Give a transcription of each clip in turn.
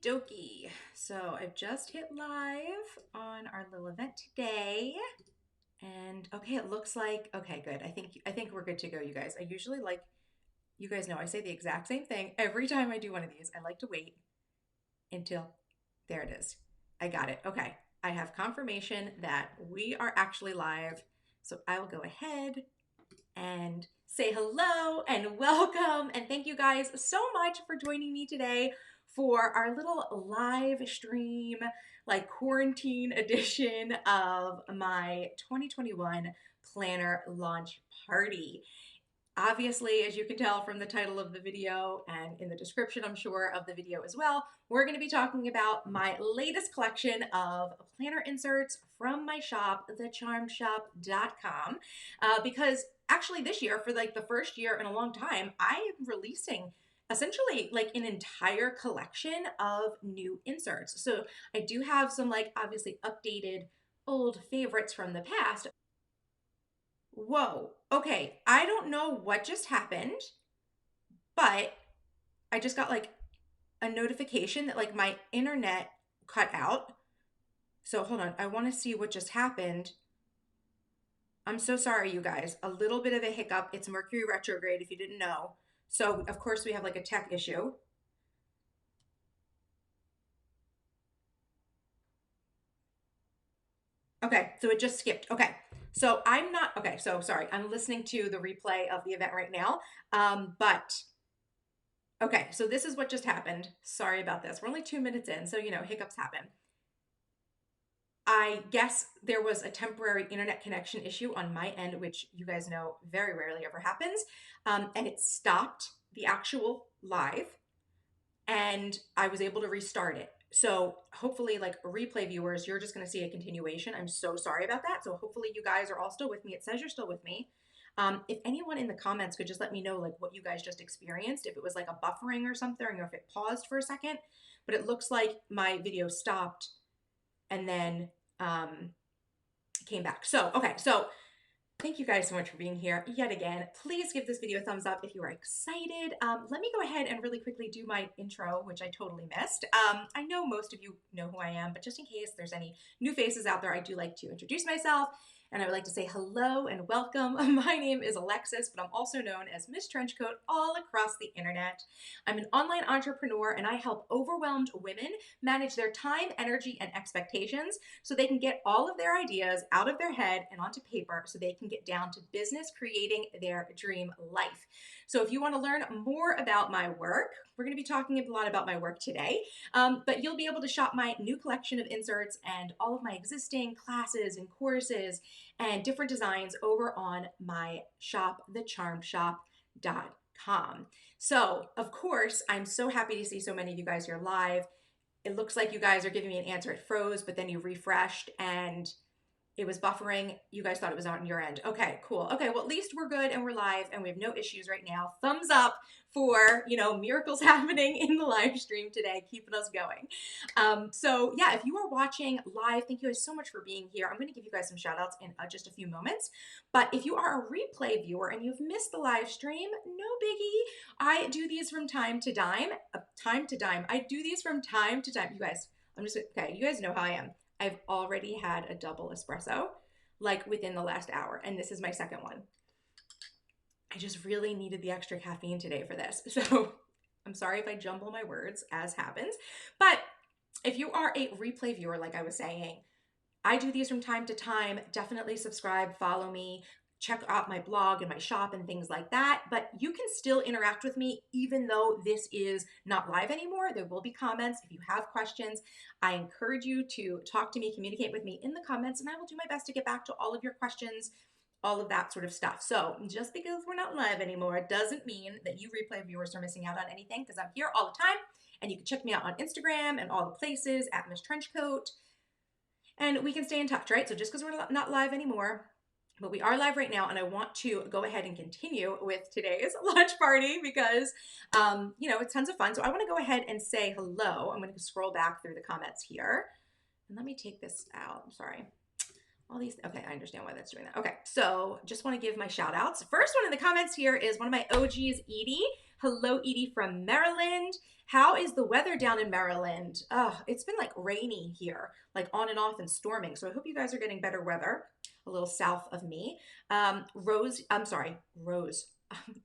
dokie. So I've just hit live on our little event today. And okay, it looks like okay, good. I think we're good to go, you guys. I usually like you guys know I say the exact same thing every time I do one of these. I like to wait until there it is. I got it. Okay. I have confirmation that we are actually live. So I will go ahead and say hello and welcome. And thank you guys so much for joining me today for our little live stream, like quarantine edition of my 2021 planner launch party. Obviously, as you can tell from the title of the video and in the description, I'm sure, of the video as well, we're going to be talking about my latest collection of planner inserts from my shop, thecharmshop.com, because actually this year, for like the first year in a long time, I am releasing essentially like an entire collection of new inserts. So I do have some like obviously updated old favorites from the past. Whoa. Okay. I don't know what just happened, but I just got like a notification that like my internet cut out. So hold on. I want to see what just happened. I'm so sorry, you guys. A little bit of a hiccup. It's Mercury retrograde, if you didn't know. So, of course, we have like a tech issue. Okay. So it just skipped. Okay. So I'm not, okay. So sorry. I'm listening to the replay of the event right now. But okay, so this is what just happened. Sorry about this. We're only 2 minutes in, so hiccups happen. I guess there was a temporary internet connection issue on my end, which you guys know very rarely ever happens. And it stopped the actual live, and I was able to restart it. So hopefully, like replay viewers, you're just going to see a continuation. I'm so sorry about that. So hopefully you guys are all still with me. It says you're still with me. If anyone in the comments could just let me know like what you guys just experienced, if it was like a buffering or something, or if it paused for a second. But it looks like my video stopped and then came back. So, okay, so thank you guys so much for being here yet again. Please give this video a thumbs up if you are excited. Let me go ahead and really quickly do my intro, which I totally missed. I know most of you know who I am, but just in case there's any new faces out there, I do like to introduce myself. And I would like to say hello and welcome. My name is Alexis, but I'm also known as Miss Trenchcoat all across the internet. I'm an online entrepreneur and I help overwhelmed women manage their time, energy, and expectations so they can get all of their ideas out of their head and onto paper so they can get down to business creating their dream life. So if you want to learn more about my work, we're going to be talking a lot about my work today, but you'll be able to shop my new collection of inserts and all of my existing classes and courses and different designs over on my shop, thecharmshop.com. So, of course, I'm so happy to see so many of you guys here live. It looks like you guys are giving me an answer. It froze, but then you refreshed and it was buffering. You guys thought it was on your end. Okay, cool. Okay, well, at least we're good and we're live and we have no issues right now. Thumbs up for, miracles happening in the live stream today, keeping us going. So yeah, if you are watching live, thank you guys so much for being here. I'm going to give you guys some shout outs in just a few moments. But if you are a replay viewer and you've missed the live stream, no biggie. I do these from time to dime. I do these from time to time. You guys, okay, you guys know how I am. I've already had a double espresso like within the last hour, and this is my second one. I just really needed the extra caffeine today for this. So I'm sorry if I jumble my words, as happens. But if you are a replay viewer, like I was saying, I do these from time to time. Definitely subscribe, follow me, check out my blog and my shop and things like that. But you can still interact with me even though this is not live anymore. There will be comments. If you have questions, I encourage you to talk to me, communicate with me in the comments, and I will do my best to get back to all of your questions, all of that sort of stuff. So just because we're not live anymore doesn't mean that you replay viewers are missing out on anything, because I'm here all the time. And you can check me out on Instagram and all the places at Miss Trenchcoat. And we can stay in touch, right? So just because we're not live anymore, but we are live right now, and I want to go ahead and continue with today's launch party because, it's tons of fun. So I want to go ahead and say hello. I'm going to scroll back through the comments here. And let me take this out. I'm sorry. All these, okay, I understand why that's doing that. Okay, so just want to give my shout outs. First one in the comments here is one of my OGs, Edie. Hello, Edie from Maryland. How is the weather down in Maryland? It's been like rainy here, like on and off and storming. So I hope you guys are getting better weather a little south of me. Rose.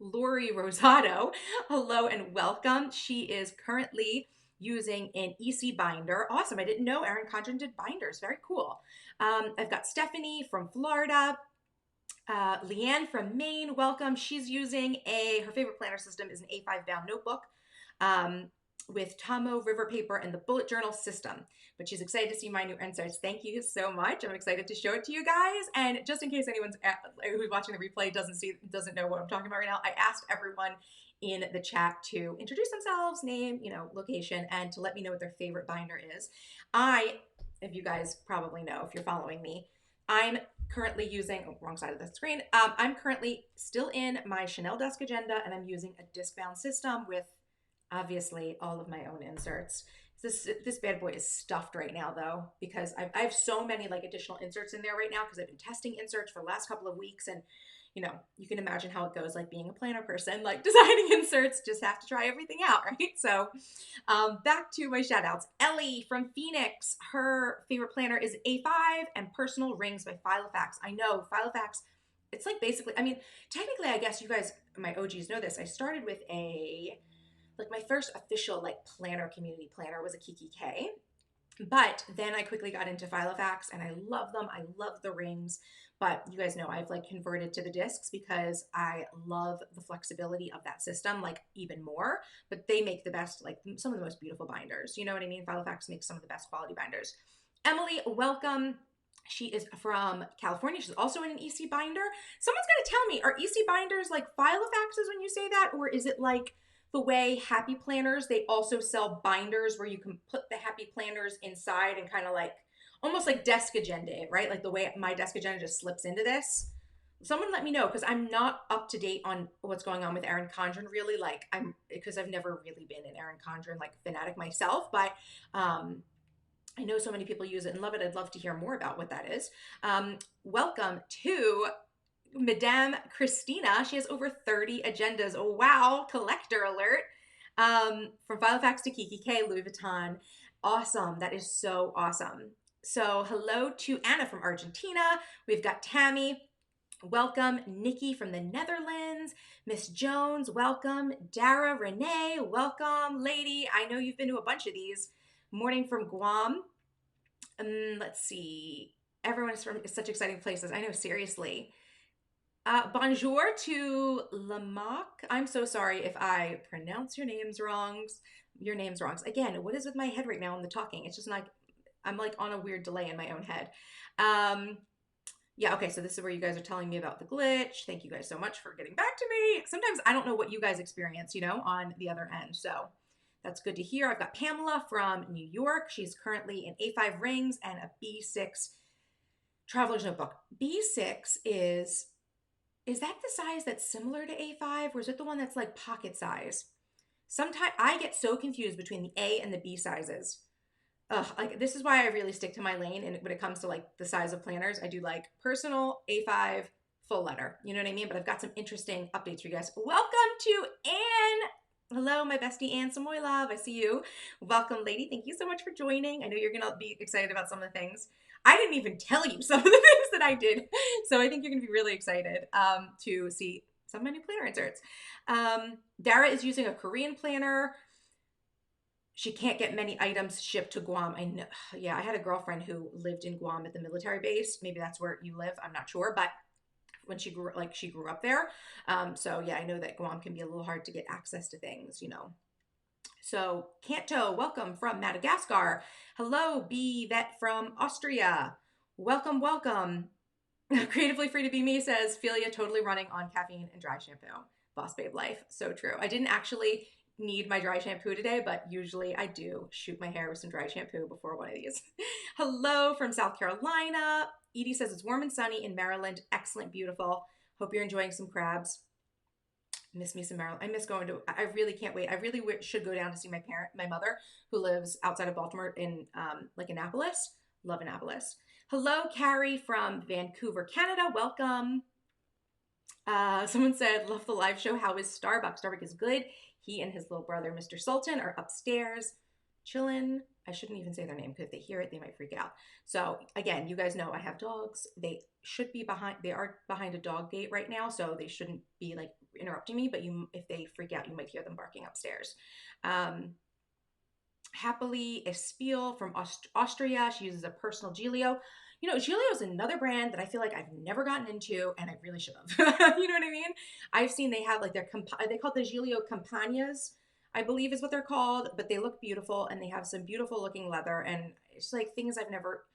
Lori Rosado. Hello and welcome. She is currently using an EC binder. Awesome. I didn't know Erin Condren did binders. Very cool. I've got Stephanie from Florida. Leanne from Maine, welcome. She's using her favorite planner system is an A5 bound notebook with Tomo River paper and the bullet journal system. But she's excited to see my new inserts. Thank you so much. I'm excited to show it to you guys. And just in case anyone who's watching the replay doesn't know what I'm talking about right now, I asked everyone in the chat to introduce themselves, name, location, and to let me know what their favorite binder is. If you guys probably know, if you're following me, I'm currently using, wrong side of the screen. I'm currently still in my Chanel desk agenda, and I'm using a disc-bound system with obviously all of my own inserts. This bad boy is stuffed right now though, because I have so many like additional inserts in there right now because I've been testing inserts for the last couple of weeks, and you can imagine how it goes, like being a planner person, like designing inserts, just have to try everything out, right? So back to my shout outs. Ellie from Phoenix, her favorite planner is A5 and Personal Rings by Filofax. I know Filofax, it's like basically, technically, I guess you guys, my OGs know this. I started with my first official like planner, community planner was a Kiki K. But then I quickly got into Filofax and I love them. I love the rings, but you guys know I've like converted to the discs because I love the flexibility of that system, like even more, but they make the best, like some of the most beautiful binders. You know what I mean? Filofax makes some of the best quality binders. Emily, welcome. She is from California. She's also in an EC binder. Someone's got to tell me, are EC binders like Filofaxes when you say that? Or is it like the way Happy Planners, they also sell binders where you can put the Happy Planners inside and kind of like, almost like desk agenda, right? Like the way my desk agenda just slips into this. Someone let me know, because I'm not up to date on what's going on with Erin Condren really, because I've never really been an Erin Condren like fanatic myself, but I know so many people use it and love it. I'd love to hear more about what that is. Welcome to Madame Christina. She has over 30 agendas. Oh, wow. Collector alert. From Filofax to Kiki K, Louis Vuitton. Awesome. That is so awesome. So hello to Anna from Argentina. We've got Tammy. Welcome. Nikki from the Netherlands. Miss Jones, welcome. Dara Renee, welcome. Lady, I know you've been to a bunch of these. Morning from Guam. Let's see. Everyone is from such exciting places. I know, seriously. Bonjour to Lamac. I'm so sorry if I pronounce your names wrong. Again, what is with my head right now on the talking? It's just like, I'm like on a weird delay in my own head. Yeah, okay, so this is where you guys are telling me about the glitch. Thank you guys so much for getting back to me. Sometimes I don't know what you guys experience, on the other end. So that's good to hear. I've got Pamela from New York. She's currently in A5 rings and a B6 traveler's notebook. B6 is that the size that's similar to A5, or is it the one that's like pocket size? Sometimes I get so confused between the A and the B sizes. This is why I really stick to my lane. And when it comes to like the size of planners, I do like personal, A5, full letter. You know what I mean? But I've got some interesting updates for you guys. Welcome to Anne. Hello, my bestie Anne Samoylov. I see you. Welcome, lady. Thank you so much for joining. I know you're going to be excited about some of the things. I didn't even tell you some of the things that I did. So I think you're going to be really excited to see some of my new planner inserts. Dara is using a Korean planner. She can't get many items shipped to Guam. I know. Yeah, I had a girlfriend who lived in Guam at the military base. Maybe that's where you live. I'm not sure. But when she grew up there. So yeah, I know that Guam can be a little hard to get access to things, So Canto, welcome from Madagascar. Hello, B Vet from Austria. Welcome, welcome. Creatively Free to Be Me says, Philia totally running on caffeine and dry shampoo. Boss babe life. So true. I didn't actually need my dry shampoo today, but usually I do shoot my hair with some dry shampoo before one of these. Hello from South Carolina. Edie says it's warm and sunny in Maryland. Excellent, beautiful. Hope you're enjoying some crabs. Miss me some Maryland. I miss going to, I really can't wait. I really should go down to see my mother who lives outside of Baltimore in Annapolis. Love Annapolis. Hello, Carrie from Vancouver, Canada. Welcome. Someone said, love the live show. How is Starbucks? Starbucks is good. He and his little brother, Mr. Sultan, are upstairs chilling. I shouldn't even say their name because if they hear it, they might freak out. So again, you guys know I have dogs. They should be behind, they are behind a dog gate right now, so they shouldn't be like interrupting me, but if they freak out, you might hear them barking upstairs. Happily Espiel from Austria. She uses a personal Giglio. You know, Giglio is another brand that I feel like I've never gotten into, and I really should have. You know what I mean? I've seen they have like they call the Giglio Campagnas, I believe is what they're called, but they look beautiful and they have some beautiful looking leather, and it's like things I've never.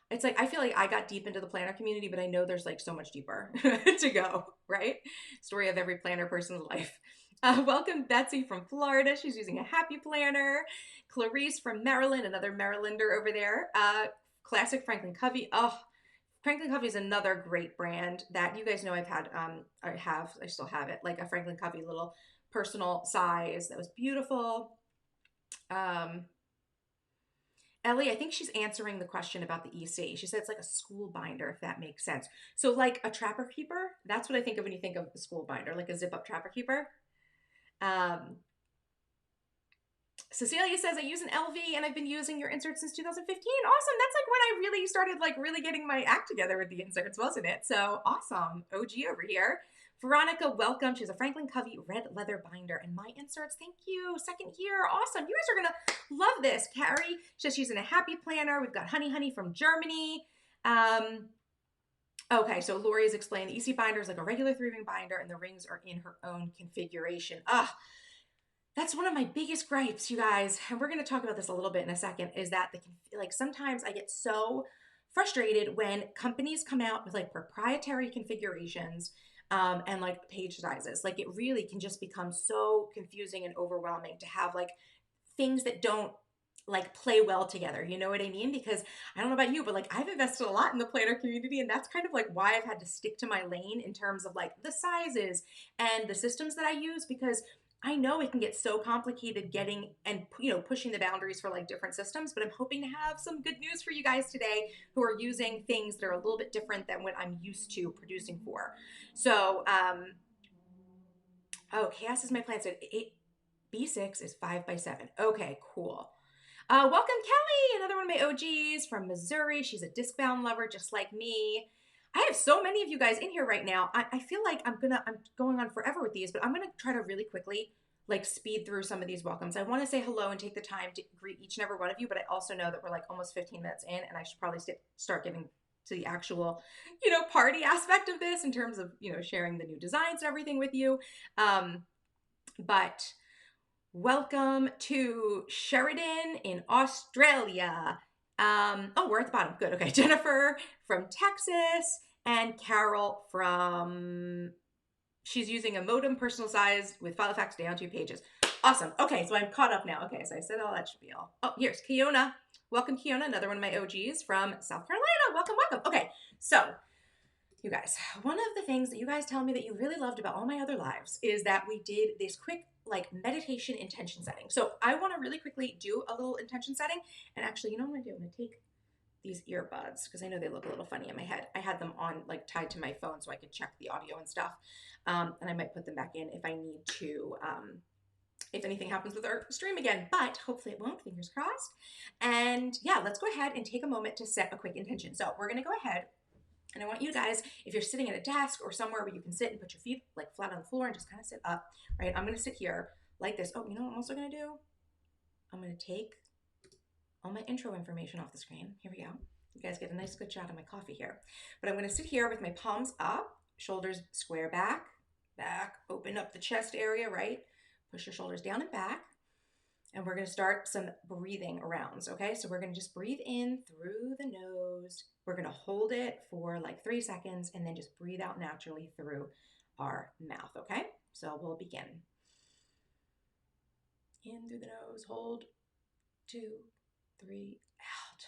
It's like I feel like I got deep into the planner community, but I know there's like so much deeper to go, right? Story of every planner person's life. Welcome Betsy from Florida. She's using a happy planner. Clarice from Maryland, another Marylander over there. Classic Franklin Covey. Oh, Franklin Covey is another great brand that you guys know I've had. I still have it, like a Franklin Covey little personal size that was beautiful. Ellie, I think she's answering the question about the EC. She said it's like a school binder, if that makes sense. So like a trapper keeper, that's what I think of when you think of a school binder, like a zip up trapper keeper. Cecilia says, I use an LV and I've been using your inserts since 2015. Awesome. That's like when I really started like really getting my act together with the inserts, wasn't it? So awesome. OG over here. Veronica, welcome. She's a Franklin Covey red leather binder and my inserts. Thank you. Second year. Awesome. You guys are going to love this. Carrie says she's in a happy planner. We've got Honey from Germany. Okay, so Lori is explaining the EC binder is like a regular 3-ring binder and the rings are in her own configuration. That's one of my biggest gripes, you guys, and we're going to talk about this a little bit in a second, is that like sometimes I get so frustrated when companies come out with like proprietary configurations and like page sizes. Like it really can just become so confusing and overwhelming to have like things that don't like play well together. You know what I mean? Because I don't know about you, but like I've invested a lot in the planner community, and that's kind of like why I've had to stick to my lane in terms of like the sizes and the systems that I use, because I know it can get so complicated getting and, you know, pushing the boundaries for like different systems, but I'm hoping to have some good news for you guys today who are using things that are a little bit different than what I'm used to producing for. So, Chaos is my plan. So B6 is 5x7. Okay, cool. Welcome Kelly, another one of my OGs from Missouri. She's a disc-bound lover just like me. I have so many of you guys in here right now. I feel like I'm going on forever with these, but I'm gonna try to really quickly like speed through some of these welcomes. I want to say hello and take the time to greet each and every one of you, but I also know that we're like almost 15 minutes in, and I should probably start getting to the actual, you know, party aspect of this in terms of, you know, sharing the new designs and everything with you. But welcome to Sheridan in Australia. We're at the bottom. Good. Okay. Jennifer from Texas and Carol from, she's using a modem personal size with file effects down 2 pages. Awesome. Okay. So I'm caught up now. Okay. So I said all that should be all. Oh, here's Kiona. Welcome, Kiona, another one of my OGs from South Carolina. Welcome. Okay. So you guys, one of the things that you guys tell me that you really loved about all my other lives is that we did this quick like meditation intention setting. So I want to really quickly do a little intention setting. And actually, you know what I'm going to do? I'm going to take these earbuds because I know they look a little funny in my head. I had them on like tied to my phone so I could check the audio and stuff. And I might put them back in if I need to, if anything happens with our stream again, but hopefully it won't, fingers crossed. And yeah, let's go ahead and take a moment to set a quick intention. So we're going to go ahead. And I want you guys, if you're sitting at a desk or somewhere where you can sit and put your feet like flat on the floor and just kind of sit up, right? I'm going to sit here like this. Oh, you know what I'm also going to do? I'm going to take all my intro information off the screen. Here we go. You guys get a nice good shot of my coffee here. But I'm going to sit here with my palms up, shoulders square back, open up the chest area, right? Push your shoulders down and back. And we're going to start some breathing rounds, okay? So we're going to just breathe in through the nose. We're going to hold it for like 3 seconds and then just breathe out naturally through our mouth, okay? So we'll begin. In through the nose, hold, 2, 3, out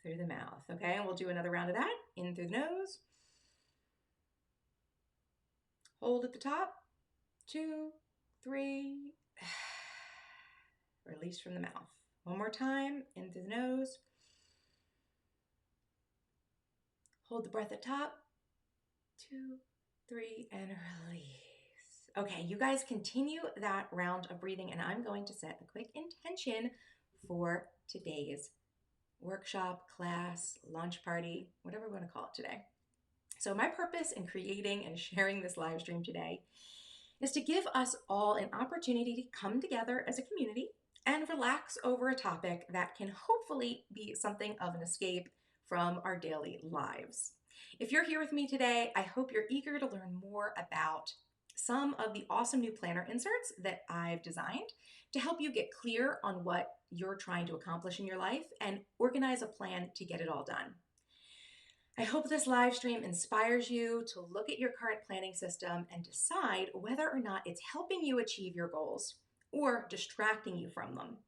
through the mouth, okay? And we'll do another round of that. In through the nose. Hold at the top, 2, 3, release from the mouth. One more time, in through the nose. Hold the breath at top, 2, 3, and release. Okay, you guys continue that round of breathing, and I'm going to set a quick intention for today's workshop, class, launch party, whatever we want to call it today. So, my purpose in creating and sharing this live stream today is to give us all an opportunity to come together as a community and relax over a topic that can hopefully be something of an escape from our daily lives. If you're here with me today, I hope you're eager to learn more about some of the awesome new planner inserts that I've designed to help you get clear on what you're trying to accomplish in your life and organize a plan to get it all done. I hope this live stream inspires you to look at your current planning system and decide whether or not it's helping you achieve your goals or distracting you from them.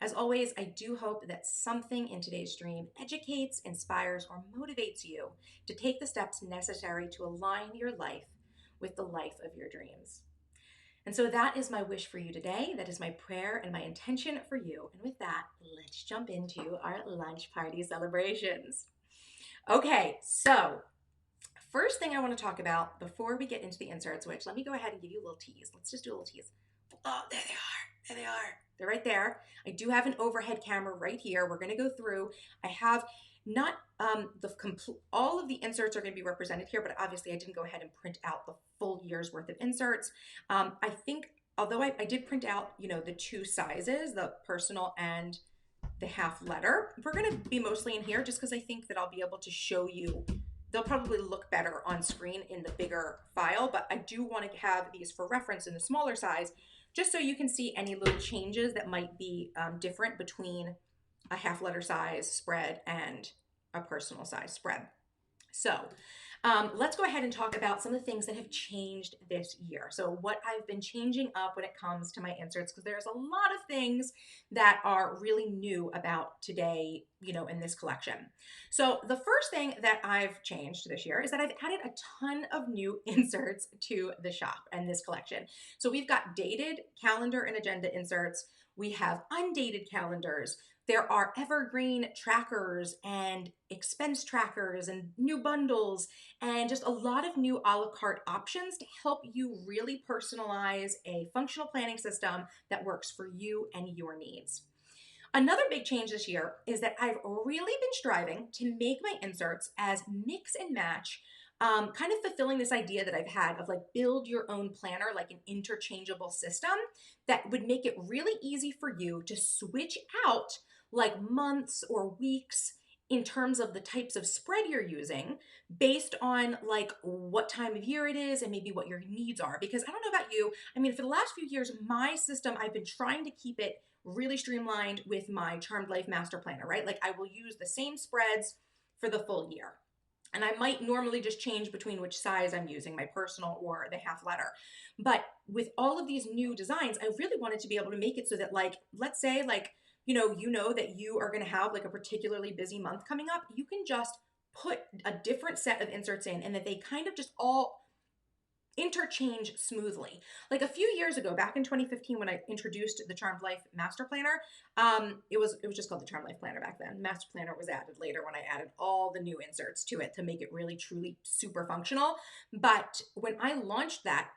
As always, I do hope that something in today's stream educates, inspires, or motivates you to take the steps necessary to align your life with the life of your dreams. And so that is my wish for you today. That is my prayer and my intention for you. And with that, let's jump into our lunch party celebrations. Okay, so first thing I want to talk about before we get into the inserts, which let me go ahead and give you a little tease. Let's just do a little tease. Oh, there they are. There they are. They're right there. I do have an overhead camera right here. We're going to go through. I have not all of the inserts are going to be represented here, but obviously I didn't go ahead and print out the full year's worth of inserts. I think, although I did print out, the two sizes, the personal and the half letter. We're going to be mostly in here just because I think that I'll be able to show you. They'll probably look better on screen in the bigger file, but I do want to have these for reference in the smaller size just so you can see any little changes that might be different between a half letter size spread and a personal size spread. So let's go ahead and talk about some of the things that have changed this year. So what I've been changing up when it comes to my inserts, because there's a lot of things that are really new about today, in this collection. So the first thing that I've changed this year is that I've added a ton of new inserts to the shop and this collection. So we've got dated calendar and agenda inserts. We have undated calendars. There are evergreen trackers and expense trackers and new bundles and just a lot of new a la carte options to help you really personalize a functional planning system that works for you and your needs. Another big change this year is that I've really been striving to make my inserts as mix and match, kind of fulfilling this idea that I've had of like build your own planner, like an interchangeable system that would make it really easy for you to switch out like months or weeks in terms of the types of spread you're using based on like what time of year it is and maybe what your needs are. Because I don't know about you, I mean, for the last few years, my system, I've been trying to keep it really streamlined with my Charmed Life Master Planner, right? Like I will use the same spreads for the full year. And I might normally just change between which size I'm using, my personal or the half letter. But with all of these new designs, I really wanted to be able to make it so that like, let's say like, you know that you are going to have like a particularly busy month coming up, you can just put a different set of inserts in and that they kind of just all interchange smoothly. Like a few years ago, back in 2015, when I introduced the Charmed Life Master Planner, it was just called the Charmed Life Planner back then. Master Planner was added later when I added all the new inserts to it to make it really, truly super functional. But when I launched that,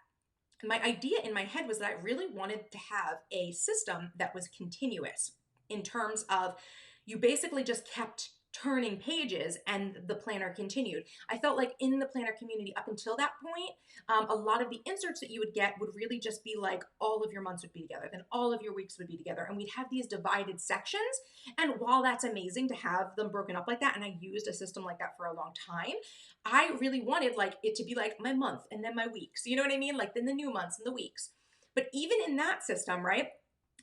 my idea in my head was that I really wanted to have a system that was continuous in terms of you basically just kept turning pages and the planner continued. I felt like in the planner community up until that point, a lot of the inserts that you would get would really just be like all of your months would be together, then all of your weeks would be together, and we'd have these divided sections. And while that's amazing to have them broken up like that, and I used a system like that for a long time, I really wanted like it to be like my month and then my weeks. You know what I mean? Like then the new months and the weeks. But even in that system, right,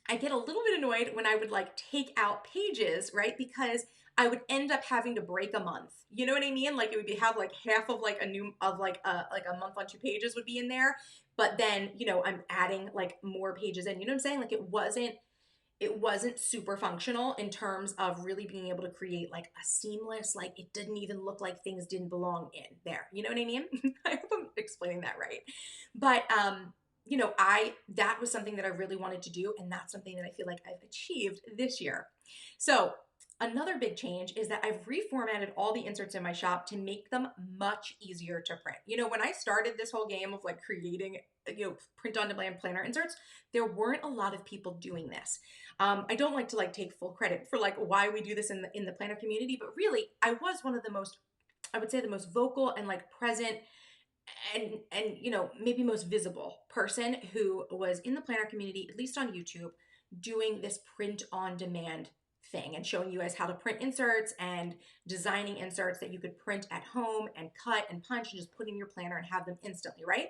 I get a little bit annoyed when I would like take out pages, right? Because I would end up having to break a month. You know what I mean? Like it would be have like half of like a month on 2 pages would be in there, but then, I'm adding like more pages in. You know what I'm saying? Like it wasn't super functional in terms of really being able to create like a seamless, like it didn't even look like things didn't belong in there. You know what I mean? I hope I'm explaining that right. But that was something that I really wanted to do, and that's something that I feel like I've achieved this year. So Another big change is that I've reformatted all the inserts in my shop to make them much easier to print. You know, when I started this whole game of like creating, print on demand planner inserts, there weren't a lot of people doing this. I don't like to like take full credit for like why we do this in the planner community, but really I was one of the most, I would say the most vocal and like present and maybe most visible person who was in the planner community, at least on YouTube, doing this print on demand thing and showing you guys how to print inserts and designing inserts that you could print at home and cut and punch and just put in your planner and have them instantly, right?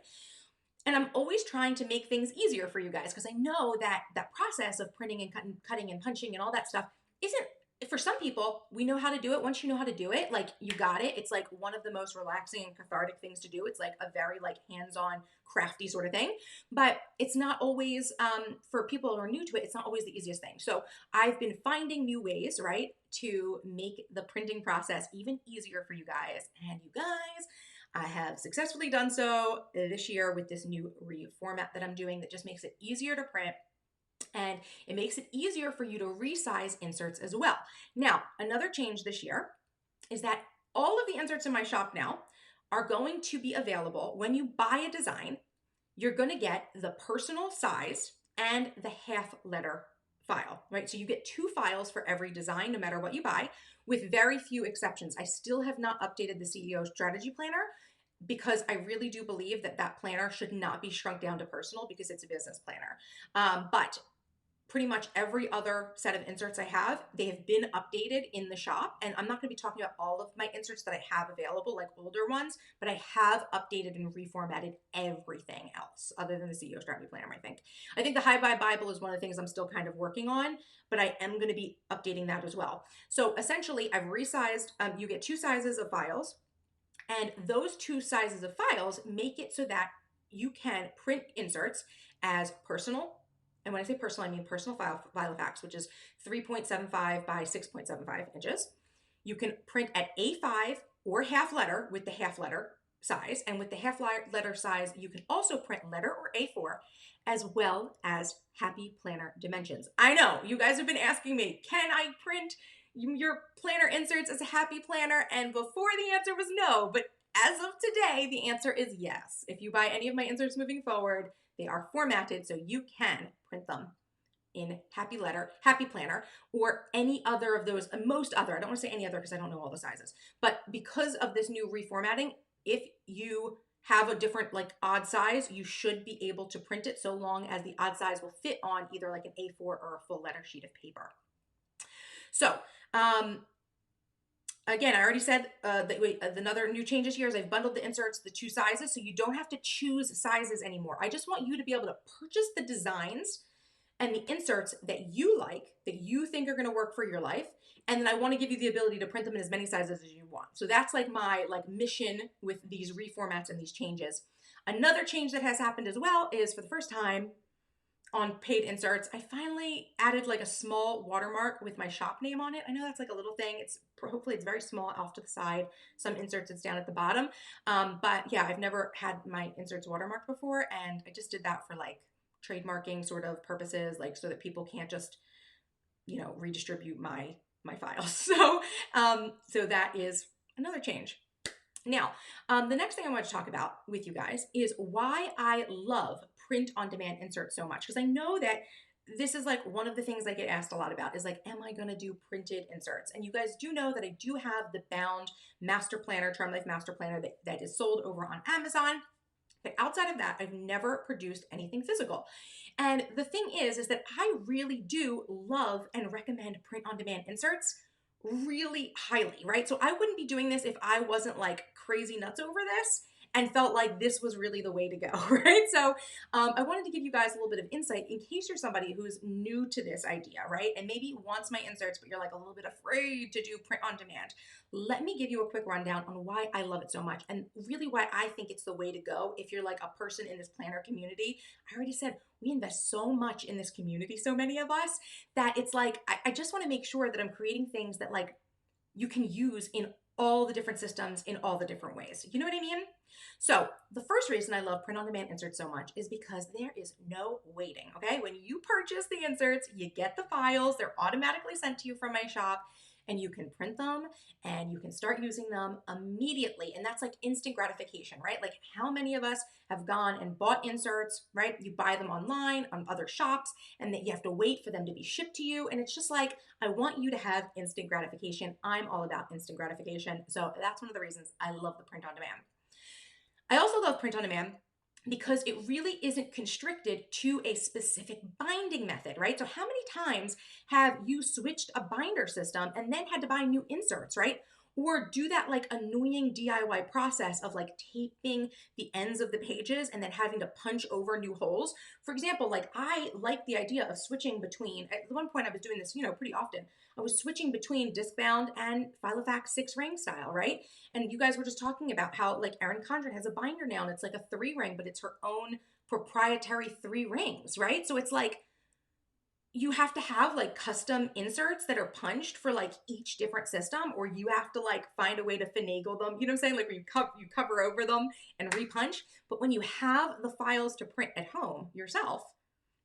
And I'm always trying to make things easier for you guys because I know that that process of printing and cutting and punching and all that stuff isn't, for some people, we know how to do it. Once you know how to do it, like you got it. It's like one of the most relaxing and cathartic things to do. It's like a very like hands-on crafty sort of thing, but it's not always, for people who are new to it, it's not always the easiest thing. So I've been finding new ways, right, to make the printing process even easier for you guys. And you guys, I have successfully done so this year with this new reformat that I'm doing that just makes it easier to print. And it makes it easier for you to resize inserts as well. Now, another change this year is that all of the inserts in my shop now are going to be available when you buy a design. You're going to get the personal size and the half letter file, right? So you get 2 files for every design, no matter what you buy, with very few exceptions. I still have not updated the CEO strategy planner because I really do believe that that planner should not be shrunk down to personal because it's a business planner. But pretty much every other set of inserts I have, they have been updated in the shop. And I'm not going to be talking about all of my inserts that I have available, like older ones, but I have updated and reformatted everything else other than the CEO strategy planner, I think. I think the High Buy Bible is one of the things I'm still kind of working on, but I am going to be updating that as well. So essentially, I've resized, you get 2 sizes of files, and those 2 sizes of files make it so that you can print inserts as personal. And when I say personal, I mean personal file of facts, which is 3.75 by 6.75 inches. You can print at A5 or half letter with the half letter size. And with the half letter size, you can also print letter or A4, as well as happy planner dimensions. I know you guys have been asking me, can I print your planner inserts as a happy planner? And before the answer was no, but as of today, the answer is yes. If you buy any of my inserts moving forward, they are formatted so you can print them in happy planner, or any other of those, most other, I don't want to say any other because I don't know all the sizes, but because of this new reformatting, if you have a different like odd size, you should be able to print it so long as the odd size will fit on either like an A4 or a full letter sheet of paper. So, again, I already said another new changes here is I've bundled the inserts, the 2 sizes, so you don't have to choose sizes anymore. I just want you to be able to purchase the designs and the inserts that you like, that you think are going to work for your life, and then I want to give you the ability to print them in as many sizes as you want. So that's like my mission with these reformats and these changes. Another change that has happened as well is, for the first time on paid inserts, I finally added like a small watermark with my shop name on it. I know that's like a little thing. Hopefully it's very small off to the side. Some inserts it's down at the bottom. But yeah, I've never had my inserts watermarked before, and I just did that for like trademarking sort of purposes, like so that people can't just, redistribute my files. So that is another change. Now, the next thing I want to talk about with you guys is why I love print on demand inserts so much. Because I know that this is like one of the things I get asked a lot about is like, am I going to do printed inserts? And you guys do know that I do have the bound master planner, Charm Life Master Planner that is sold over on Amazon. But outside of that, I've never produced anything physical. And the thing is that I really do love and recommend print on demand inserts really highly, right? So I wouldn't be doing this if I wasn't like crazy nuts over this and felt like this was really the way to go, right? So I wanted to give you guys a little bit of insight in case you're somebody who's new to this idea, right? And maybe wants my inserts, but you're like a little bit afraid to do print on demand. Let me give you a quick rundown on why I love it so much and really why I think it's the way to go if you're like a person in this planner community. I already said we invest so much in this community, so many of us, that it's like I just want to make sure that I'm creating things that like you can use in all the different systems in all the different ways. You know what I mean? So the first reason I love print on demand inserts so much is because there is no waiting, okay? When you purchase the inserts, you get the files, they're automatically sent to you from my shop, and you can print them and you can start using them immediately. And that's like instant gratification, right? Like how many of us have gone and bought inserts, right? You buy them online on other shops and then you have to wait for them to be shipped to you. And it's just like, I want you to have instant gratification. I'm all about instant gratification. So that's one of the reasons I love the print on demand. I also love print on demand because it really isn't constricted to a specific binding method, right? So how many times have you switched a binder system and then had to buy new inserts, right? Or do that like annoying DIY process of like taping the ends of the pages and then having to punch over new holes. For example, like I like the idea of switching between, at one point I was doing this, pretty often. I was switching between disc bound and Filofax 6-ring style, right? And you guys were just talking about how like Erin Condren has a binder now and it's like a 3-ring, but it's her own proprietary 3 rings, right? So it's like you have to have like custom inserts that are punched for like each different system, or you have to like find a way to finagle them. You know what I'm saying? Like where you cover over them and repunch. But when you have the files to print at home yourself,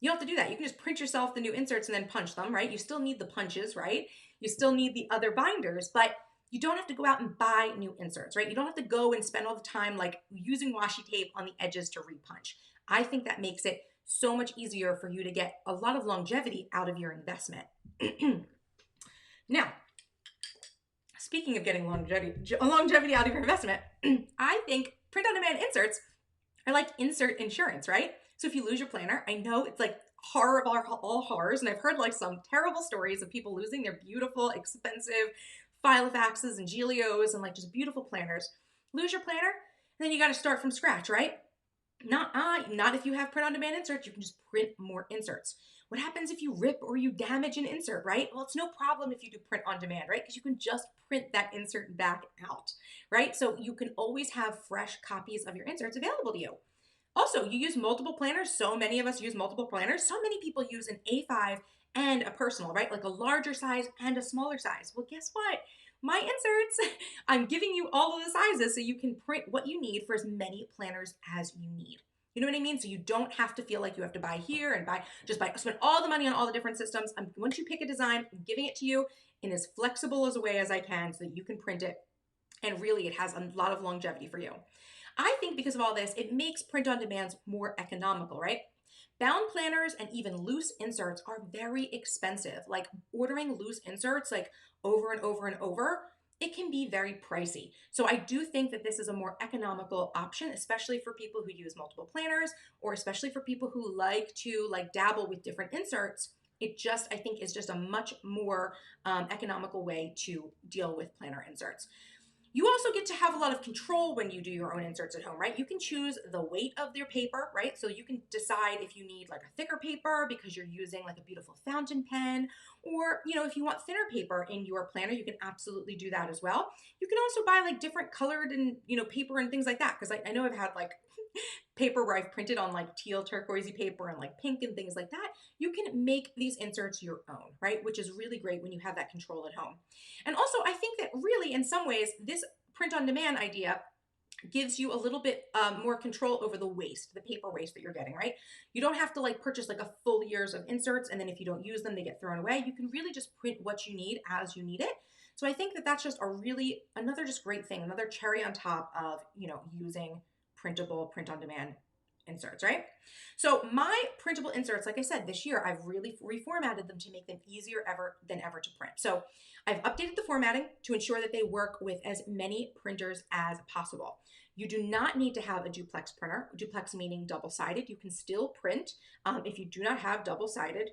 you don't have to do that. You can just print yourself the new inserts and then punch them, right? You still need the punches, right? You still need the other binders, but you don't have to go out and buy new inserts, right? You don't have to go and spend all the time like using washi tape on the edges to repunch. I think that makes it so much easier for you to get a lot of longevity out of your investment. Now, speaking of getting longevity out of your investment, I think print on demand inserts are like insert insurance, right? So if you lose your planner, I know it's like horror of all horrors, and I've heard like some terrible stories of people losing their beautiful, expensive Filofaxes and Giglios and like just beautiful planners. Lose your planner, and then you got to start from scratch, right? Not if you have print on demand inserts. You can just print more inserts. What happens if you rip or you damage an insert, right? Well, it's no problem if you do print on demand, right? Because you can just print that insert back out, right? So you can always have fresh copies of your inserts available to you. Also, you use multiple planners. So many of us use multiple planners. So many people use an A5 and a personal, right? Like a larger size and a smaller size. Well, guess what? My inserts, I'm giving you all of the sizes so you can print what you need for as many planners as you need. You know what I mean? So you don't have to feel like you have to buy here and spend all the money on all the different systems. Once you pick a design, I'm giving it to you in as flexible as a way as I can so that you can print it. And really, it has a lot of longevity for you. I think because of all this, it makes print on demands more economical, right? Bound planners and even loose inserts are very expensive. Like ordering loose inserts like over and over and over, it can be very pricey. So I do think that this is a more economical option, especially for people who use multiple planners, or especially for people who like to like dabble with different inserts. It just, I think, is just a much more economical way to deal with planner inserts. You also get to have a lot of control when you do your own inserts at home, right? You can choose the weight of your paper, right? So you can decide if you need like a thicker paper because you're using like a beautiful fountain pen, or, if you want thinner paper in your planner, you can absolutely do that as well. You can also buy like different colored and, paper and things like that. Cause I know I've had like paper where I've printed on like teal turquoisey paper and like pink and things like that. You can make these inserts your own, right? Which is really great when you have that control at home. And also I think that really in some ways, this print on demand idea gives you a little bit more control over the waste, the paper waste that you're getting, right? You don't have to like purchase like a full year's of inserts and then if you don't use them, they get thrown away. You can really just print what you need as you need it. So I think that that's just another just great thing, another cherry on top of, using printable print on demand inserts, right? So my printable inserts, like I said, this year, I've really reformatted them to make them easier than ever to print. So I've updated the formatting to ensure that they work with as many printers as possible. You do not need to have a duplex printer, duplex meaning double-sided. You can still print if you do not have double-sided.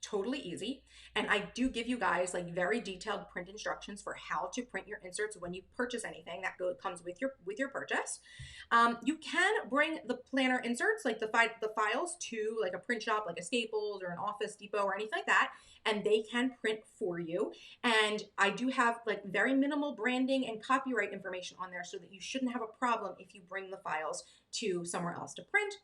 Totally easy. And I do give you guys like very detailed print instructions for how to print your inserts when you purchase anything that comes with your purchase. You can bring the planner inserts, like the files, to like a print shop, like a Staples or an Office Depot or anything like that, and they can print for you. And I do have like very minimal branding and copyright information on there so that you shouldn't have a problem if you bring the files to somewhere else to print.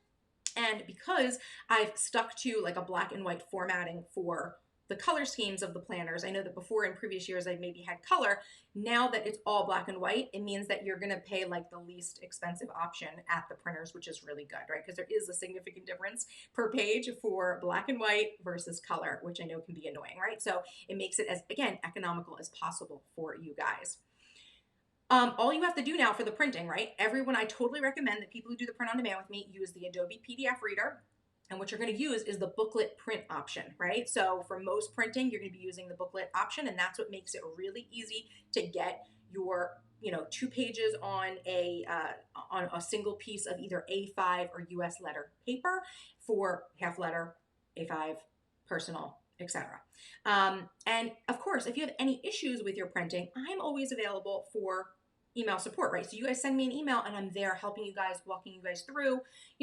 And because I've stuck to like a black and white formatting for the color schemes of the planners. I know that before in previous years I maybe had color. Now that it's all black and white, it means that you're going to pay like the least expensive option at the printers, which is really good, right? Because there is a significant difference per page for black and white versus color, which I know can be annoying, right? So it makes it as, again, economical as possible for you guys. All you have to do now for the printing, right? Everyone, I totally recommend that people who do the print on demand with me use the Adobe PDF Reader. And what you're going to use is the booklet print option, right? So for most printing, you're going to be using the booklet option, and that's what makes it really easy to get your, 2 pages on a single piece of either A5 or US letter paper for half letter, A5, personal, etc. And of course, if you have any issues with your printing, I'm always available for email support, right? So you guys send me an email and I'm there helping you guys, walking you guys through.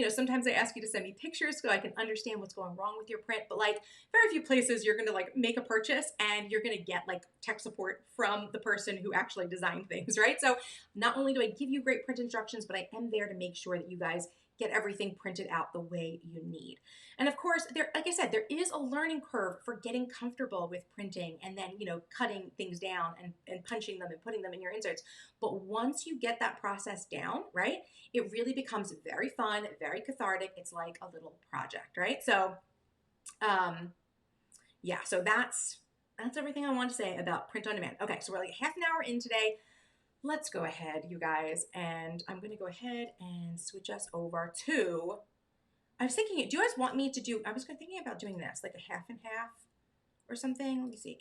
Sometimes I ask you to send me pictures so I can understand what's going wrong with your print, but like very few places you're going to like make a purchase and you're going to get like tech support from the person who actually designed things, right? So not only do I give you great print instructions, but I am there to make sure that you guys get everything printed out the way you need. And of course, like I said, there is a learning curve for getting comfortable with printing and then, cutting things down and punching them and putting them in your inserts. But once you get that process down, right, it really becomes very fun, very cathartic. It's like a little project, right? So, yeah, so that's everything I want to say about print on demand. Okay, so we're like half an hour in today. Let's go ahead, you guys, and I'm going to go ahead and switch us over to, I was thinking, do you guys want me to do, I was thinking about doing this, like a half and half or something. Let me see,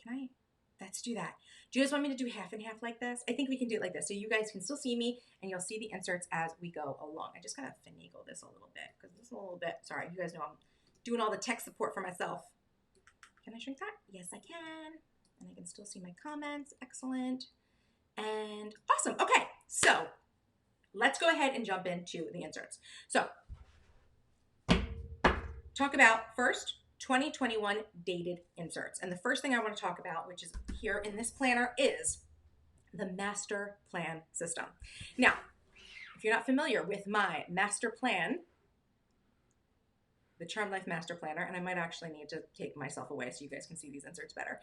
let's do that. Do you guys want me to do half and half like this? I think we can do it like this, so you guys can still see me, and you'll see the inserts as we go along. I just got to finagle this a little bit, because this is a little bit, sorry, you guys know I'm doing all the tech support for myself. Can I shrink that? Yes, I can. And I can still see my comments. Excellent. And awesome. Okay, so let's go ahead and jump into the inserts. So talk about first 2021 dated inserts. And the first thing I want to talk about, which is here in this planner, is the master plan system. Now, if you're not familiar with my master plan, the Charmed Life Master Planner, and I might actually need to take myself away so you guys can see these inserts better.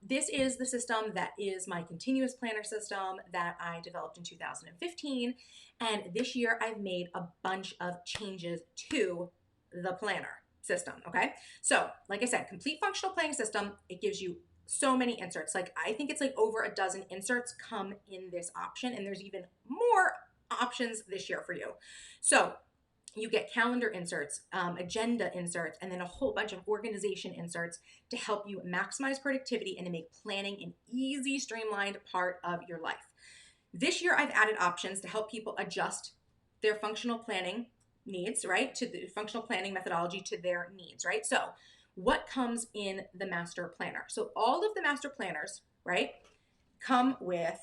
This is the system that is my continuous planner system that I developed in 2015. And this year I've made a bunch of changes to the planner system, okay? So, like I said, complete functional planning system, it gives you so many inserts. Like, I think it's like over a dozen inserts come in this option, and there's even more options this year for you. So, you get calendar inserts, agenda inserts, and then a whole bunch of organization inserts to help you maximize productivity and to make planning an easy, streamlined part of your life. This year, I've added options to help people adjust their functional planning needs, right, to the functional planning methodology to their needs, right? So what comes in the master planner? So all of the master planners, right, come with,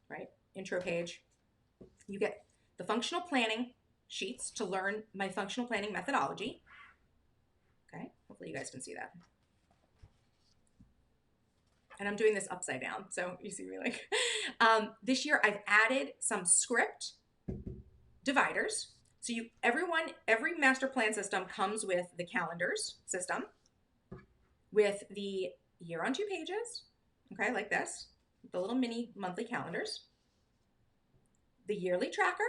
right, intro page. You get the functional planning sheets to learn my functional planning methodology. Okay, hopefully you guys can see that. And I'm doing this upside down, so you see me like. This year I've added some script dividers. So every master plan system comes with the calendars system, with the year on 2 pages, okay, like this, the little mini monthly calendars, the yearly tracker,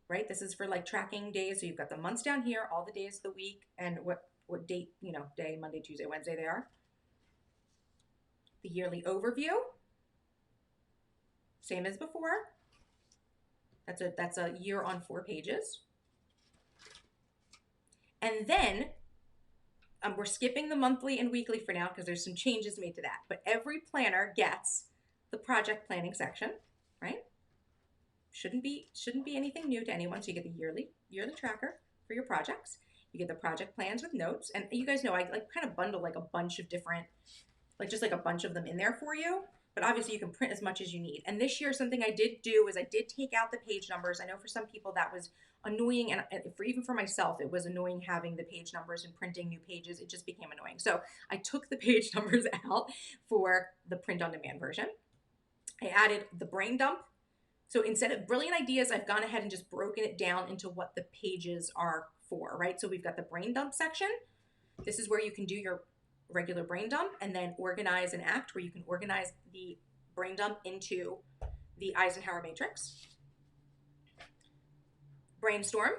right? This is for like tracking days. So you've got the months down here, all the days of the week, and what date, day, Monday, Tuesday, Wednesday they are. The yearly overview, same as before. That's a year on 4 pages. And then we're skipping the monthly and weekly for now because there's some changes made to that. But every planner gets the project planning section, right? Shouldn't be anything new to anyone. So you get the yearly tracker for your projects. You get the project plans with notes. And you guys know I like kind of bundle like a bunch of different, like just like a bunch of them in there for you. But obviously you can print as much as you need. And this year something I did do is I did take out the page numbers. I know for some people that was annoying, and even for myself it was annoying having the page numbers and printing new pages. It just became annoying. So I took the page numbers out for the print on demand version. I added the brain dump. So instead of brilliant ideas, I've gone ahead and just broken it down into what the pages are for, right? So we've got the brain dump section. This is where you can do your regular brain dump, and then organize and act, where you can organize the brain dump into the Eisenhower matrix. Brainstorm,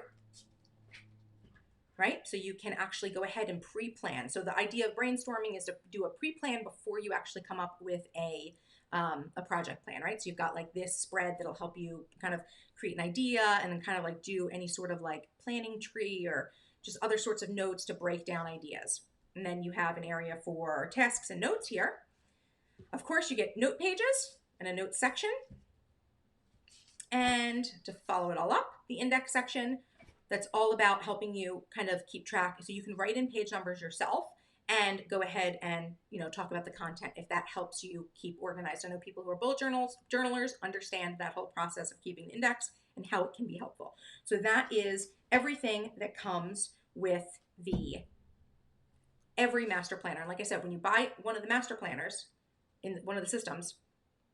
right? So you can actually go ahead and pre-plan. So the idea of brainstorming is to do a pre-plan before you actually come up with a project plan, right? So you've got like this spread that'll help you kind of create an idea and then kind of like do any sort of like planning tree or just other sorts of notes to break down ideas. And then you have an area for tasks and notes here. Of course, you get note pages and a note section. And to follow it all up, the index section, that's all about helping you kind of keep track. So you can write in page numbers yourself and go ahead and, you know, talk about the content if that helps you keep organized. I know people who are bullet journalers understand that whole process of keeping an index and how it can be helpful. So that is everything that comes with every master planner. And like I said, when you buy one of the master planners in one of the systems,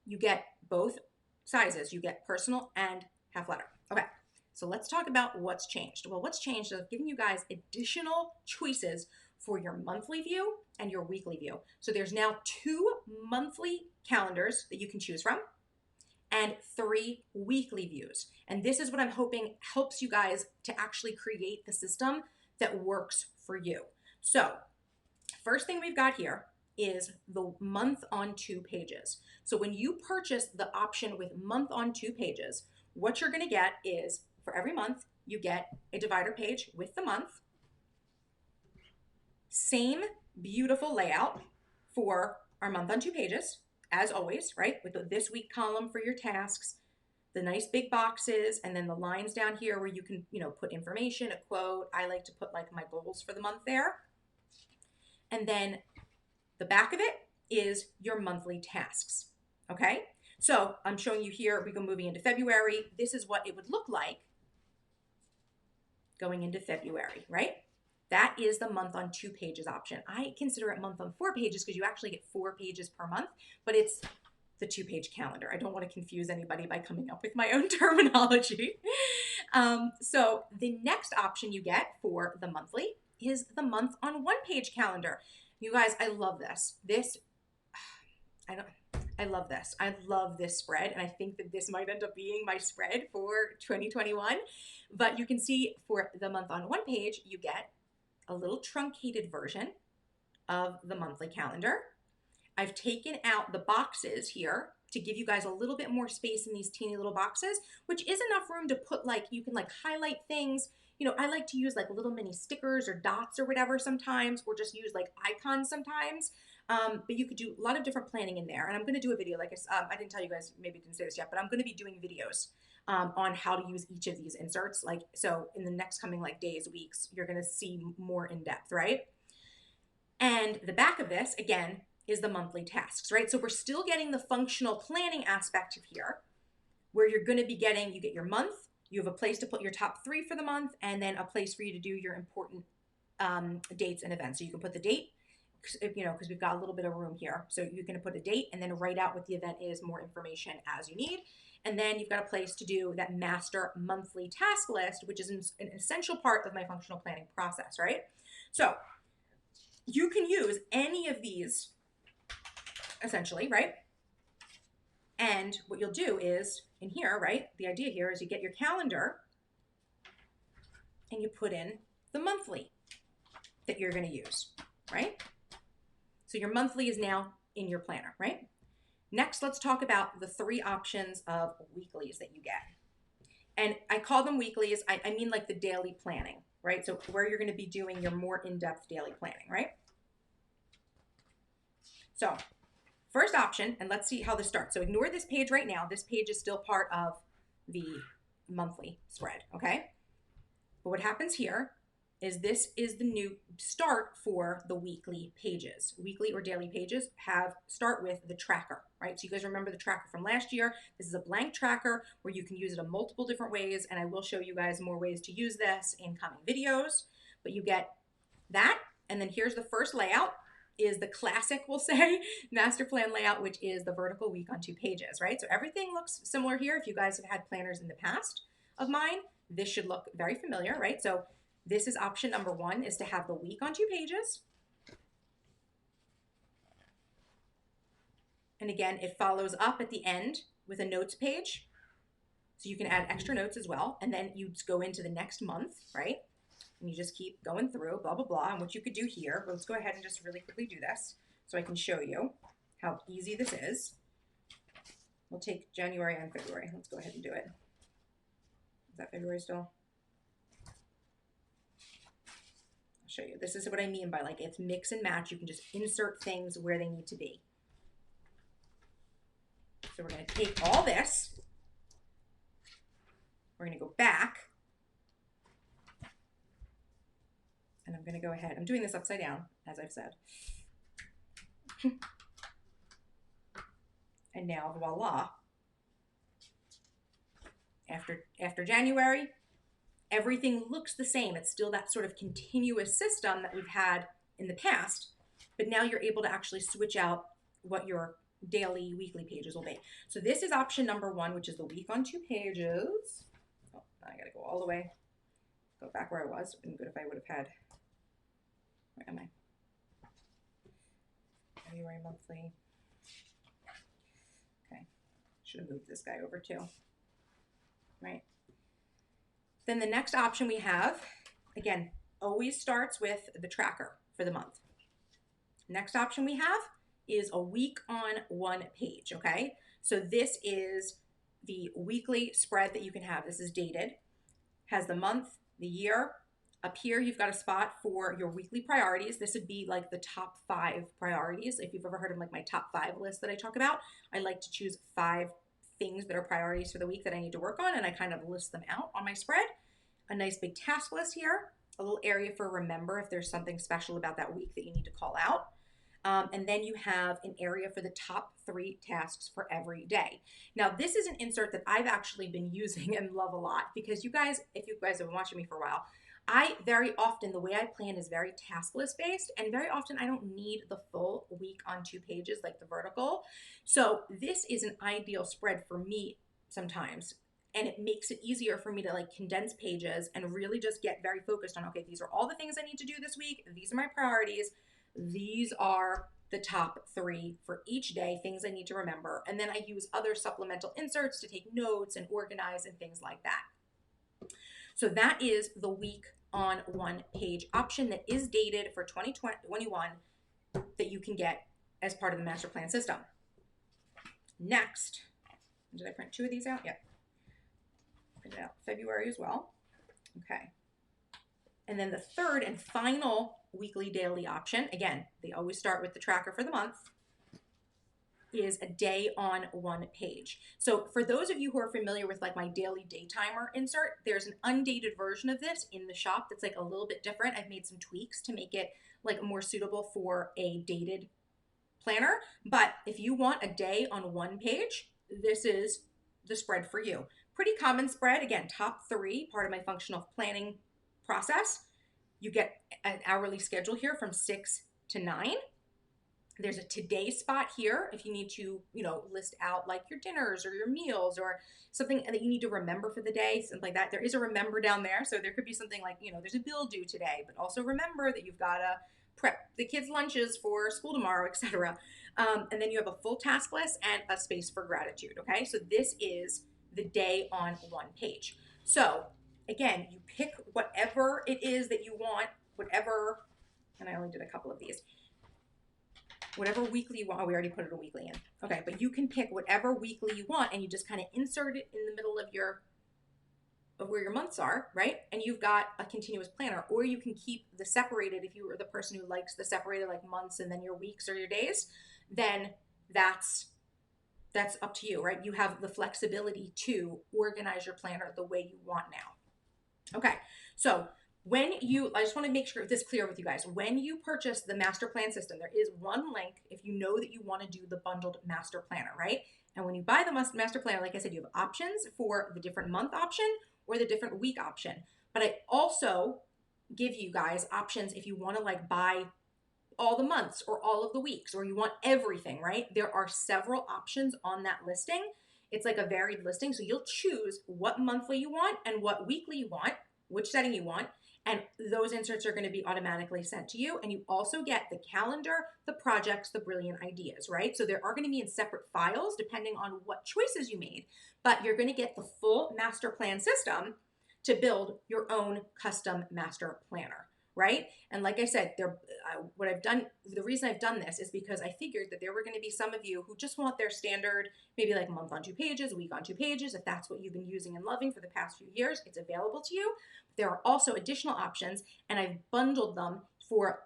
you get both sizes. You get personal and half letter. Okay, so let's talk about what's changed. Well, what's changed is giving you guys additional choices for your monthly view and your weekly view. So there's now 2 monthly calendars that you can choose from and 3 weekly views. And this is what I'm hoping helps you guys to actually create the system that works for you. So first thing we've got here is the month on 2 pages. So when you purchase the option with month on 2 pages, what you're gonna get is for every month, you get a divider page with the month. Same beautiful layout for our month on 2 pages, as always, right? With the this week column for your tasks, the nice big boxes, and then the lines down here where you can, you know, put information, a quote. I like to put like my goals for the month there. And then the back of it is your monthly tasks, okay? So I'm showing you here, we go moving into February. This is what it would look like going into February, right? That is the month on 2 pages option. I consider it month on 4 pages because you actually get 4 pages per month, but it's the 2-page calendar. I don't want to confuse anybody by coming up with my own terminology. So the next option you get for the monthly is the month on 1-page calendar. You guys, I love this. I love this. I love this spread, and I think that this might end up being my spread for 2021. But you can see for the month on 1 page, you get a little truncated version of the monthly calendar. I've taken out the boxes here to give you guys a little bit more space in these teeny little boxes, which is enough room to put like, you can like highlight things. You know, I like to use like little mini stickers or dots or whatever sometimes, or just use like icons sometimes. But you could do a lot of different planning in there. And I'm going to do a video, like I didn't tell you guys, maybe didn't say this yet, but I'm going to be doing videos on how to use each of these inserts. Like, so in the next coming like days, weeks, you're going to see more in depth, right? And the back of this, again, is the monthly tasks, right? So we're still getting the functional planning aspect of here, where you're going to be getting, you get your month, you have a place to put your top 3 for the month, and then a place for you to do your important dates and events. So you can put the date, you know, because we've got a little bit of room here. So you're going to put a date and then write out what the event is, more information as you need. And then you've got a place to do that master monthly task list, which is an essential part of my functional planning process, right? So you can use any of these essentially, right? And what you'll do is in here, right? The idea here is you get your calendar and you put in the monthly that you're going to use, right? So your monthly is now in your planner, right? Next, let's talk about the 3 options of weeklies that you get. And I call them weeklies. I mean like the daily planning, right? So where you're going to be doing your more in-depth daily planning, right? So first option, and let's see how this starts. So ignore this page right now. This page is still part of the monthly spread, okay? But what happens here is this is the new start for the weekly pages. Weekly or daily pages start with the tracker, right? So you guys remember the tracker from last year. This is a blank tracker where you can use it in multiple different ways, and I will show you guys more ways to use this in coming videos. But you get that, and then here's the first layout. Is the classic, we'll say, master plan layout, which is the vertical week on 2 pages, right? So everything looks similar here. If you guys have had planners in the past of mine, this should look very familiar, right? So this is option number 1, is to have the week on 2 pages. And again, it follows up at the end with a notes page. So you can add extra notes as well. And then you just go into the next month, right? And you just keep going through, blah, blah, blah. And what you could do here, but let's go ahead and just really quickly do this so I can show you how easy this is. We'll take January and February. Let's go ahead and do it. Is that February still? I'll show you. This is what I mean by like it's mix and match. You can just insert things where they need to be. So we're going to take all this. We're going to go back. And I'm going to go ahead. I'm doing this upside down, as I've said. And now, voila. After January, everything looks the same. It's still that sort of continuous system that we've had in the past, but now you're able to actually switch out what your daily, weekly pages will be. So this is option number 1, which is the week on 2 pages. Oh, I gotta go all the way, go back where I was. It would be good if I would have had, where am I? February monthly. Okay, should have moved this guy over too. Right. Then the next option we have, again, always starts with the tracker for the month. Next option we have is a week on 1 page, okay? So this is the weekly spread that you can have. This is dated, has the month, the year. Up here, you've got a spot for your weekly priorities. This would be like the top 5 priorities. If you've ever heard of like my top 5 list that I talk about, I like to choose 5 things that are priorities for the week that I need to work on, and I kind of list them out on my spread. A nice big task list here, a little area for remember if there's something special about that week that you need to call out. And then you have an area for the top 3 tasks for every day. Now, this is an insert that I've actually been using and love a lot because you guys, if you guys have been watching me for a while, I very often, the way I plan is very task list based, and very often I don't need the full week on 2 pages like the vertical. So this is an ideal spread for me sometimes, and it makes it easier for me to like condense pages and really just get very focused on, okay, these are all the things I need to do this week. These are my priorities. These are the top 3 for each day, things I need to remember. And then I use other supplemental inserts to take notes and organize and things like that. So that is the week on 1 page option that is dated for 2021 that you can get as part of the master plan system. Next, did I print 2 of these out? Yep. Printed out February as well. Okay. And then the third and final weekly daily option, again, they always start with the tracker for the month, is a day on 1 page. So for those of you who are familiar with like my daily day timer insert, there's an undated version of this in the shop that's like a little bit different. I've made some tweaks to make it like more suitable for a dated planner. But if you want a day on 1 page, this is the spread for you. Pretty common spread. Again, top 3, part of my functional planning process. You get an hourly schedule here from 6 to 9. There's a today spot here if you need to, list out like your dinners or your meals or something that you need to remember for the day, something like that. There is a remember down there. So there could be something like, there's a bill due today, but also remember that you've got to prep the kids' lunches for school tomorrow, etc. And then you have a full task list and a space for gratitude. Okay. So this is the day on 1 page. So again, you pick whatever it is that you want, whatever, and I only did a couple of these. Whatever weekly you want. Oh, we already put it a weekly in. Okay, but you can pick whatever weekly you want and you just kind of insert it in the middle of where your months are, right? And you've got a continuous planner. Or you can keep the separated if you are the person who likes the separated like months and then your weeks or your days, then that's up to you, right? You have the flexibility to organize your planner the way you want now. Okay, so I just want to make sure this is clear with you guys. When you purchase the master plan system, there is one link if you know that you want to do the bundled master planner, right? And when you buy the master planner, like I said, you have options for the different month option or the different week option. But I also give you guys options if you want to like buy all the months or all of the weeks, or you want everything, right? There are several options on that listing. It's like a varied listing. So you'll choose what monthly you want and what weekly you want, which setting you want. And those inserts are going to be automatically sent to you. And you also get the calendar, the projects, the brilliant ideas, right? So they are going to be in separate files depending on what choices you made, but you're going to get the full master plan system to build your own custom master planner, right? And like I said, what I've done, the reason I've done this is because I figured that there were going to be some of you who just want their standard, maybe like month on 2 pages, week on 2 pages. If that's what you've been using and loving for the past few years, it's available to you. There are also additional options, and I've bundled them for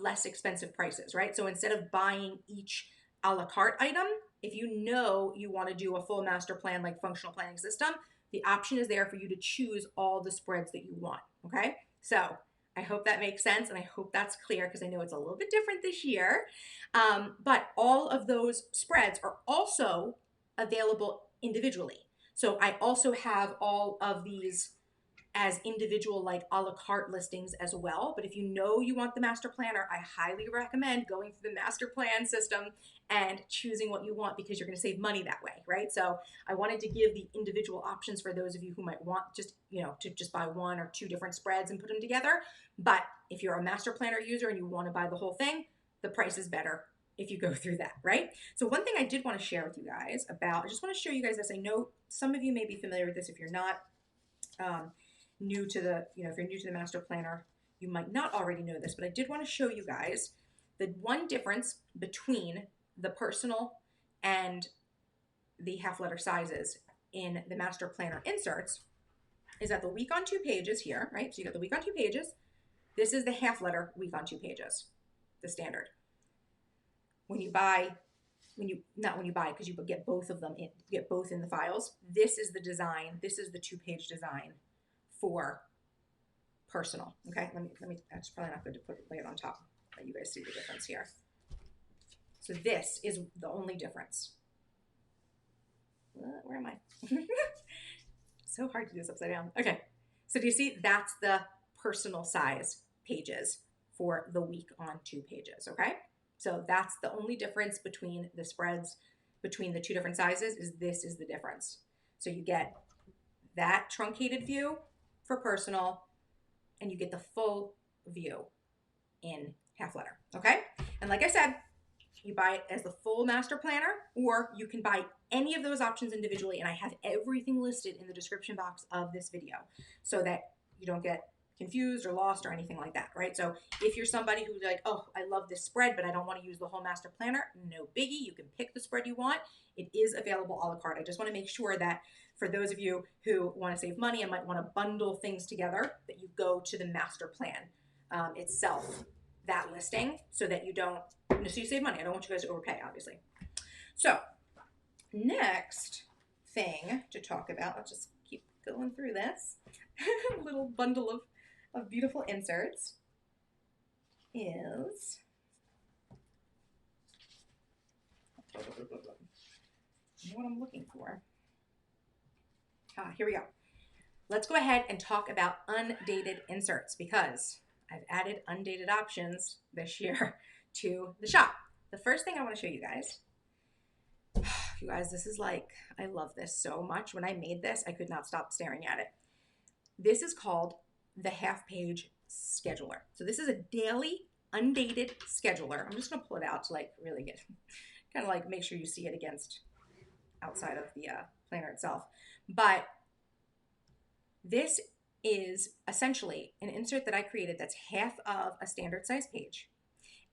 less expensive prices, right? So instead of buying each a la carte item, if you know you want to do a full master plan, like functional planning system, the option is there for you to choose all the spreads that you want, okay? So I hope that makes sense, and I hope that's clear because I know it's a little bit different this year. But all of those spreads are also available individually. So I also have all of these as individual, like a la carte listings as well. But if you know you want the master planner, I highly recommend going through the master plan system and choosing what you want, because you're going to save money that way, right? So I wanted to give the individual options for those of you who might want just, to just buy 1 or 2 different spreads and put them together. But if you're a master planner user and you want to buy the whole thing, the price is better if you go through that, right? So one thing I did want to share with you guys about, I just want to show you guys this. I know some of you may be familiar with this. If you're not, new to the, if you're new to the master planner, you might not already know this, but I did want to show you guys the one difference between the personal and the half letter sizes in the master planner inserts is that the week on 2 pages here, right? So you got the week on 2 pages. This is the half letter week on 2 pages, the standard. Because you get both of them in, you get both in the files. This is the design. This is the 2-page design for personal. Okay, let me. That's probably not good to lay it on top. Let you guys see the difference here. So this is the only difference. Where am I? So hard to do this upside down. Okay, so do you see? That's the personal size pages for the week on 2 pages. Okay, so that's the only difference between the spreads between the 2 different sizes. This is the difference. So you get that truncated view for personal, and you get the full view in half letter, okay? And like I said, you buy it as the full master planner, or you can buy any of those options individually, and I have everything listed in the description box of this video so that you don't get confused or lost or anything like that, right? So if you're somebody who's like, oh, I love this spread, but I don't want to use the whole master planner, no biggie. You can pick the spread you want. It is available a la carte. I just want to make sure that for those of you who want to save money and might want to bundle things together, that you go to the master plan itself, that listing, so that you don't, so you save money. I don't want you guys to overpay, obviously. So next thing to talk about, let's just keep going through this little bundle of beautiful inserts is what I'm looking for. Here we go. Let's go ahead and talk about undated inserts, because I've added undated options this year to the shop. The first thing I want to show you guys, this is like, I love this so much. When I made this, I could not stop staring at it. This is called the half-page scheduler. So this is a daily undated scheduler. I'm just going to pull it out to like really get, kind of like make sure you see it against outside of the planner itself. But this is essentially an insert that I created that's half of a standard size page.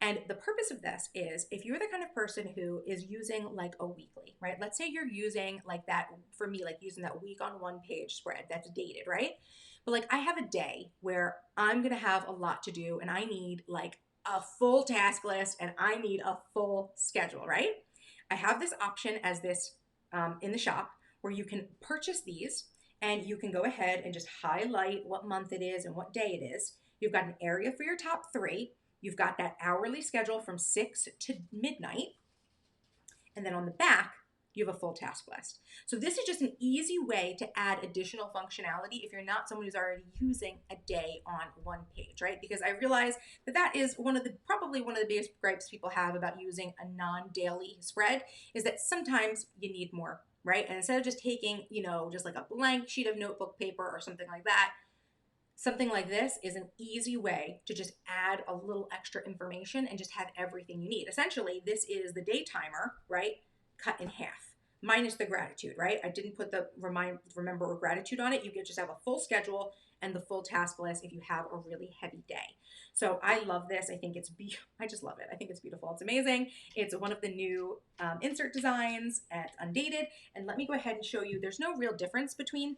And the purpose of this is if you're the kind of person who is using like a weekly, right? Let's say you're using like that, for me, like using that week on 1 page spread that's dated, right? But like I have a day where I'm going to have a lot to do and I need like a full task list and I need a full schedule, right? I have this option as this in the shop where you can purchase these and you can go ahead and just highlight what month it is and what day it is. You've got an area for your top 3. You've got that hourly schedule from 6 to midnight. And then on the back, you have a full task list. So this is just an easy way to add additional functionality if you're not someone who's already using a day on 1 page, right? Because I realize that that is probably one of the biggest gripes people have about using a non-daily spread, is that sometimes you need more, right? And instead of just taking, just like a blank sheet of notebook paper or something like that, Something like this is an easy way to just add a little extra information and just have everything you need. Essentially, this is the day timer, right? Cut in half, minus the gratitude, right? I didn't put the remember or gratitude on it. You can just have a full schedule and the full task list if you have a really heavy day. So I love this. I think I just love it. I think it's beautiful. It's amazing. It's one of the new insert designs at Undated. And let me go ahead and show you, there's no real difference between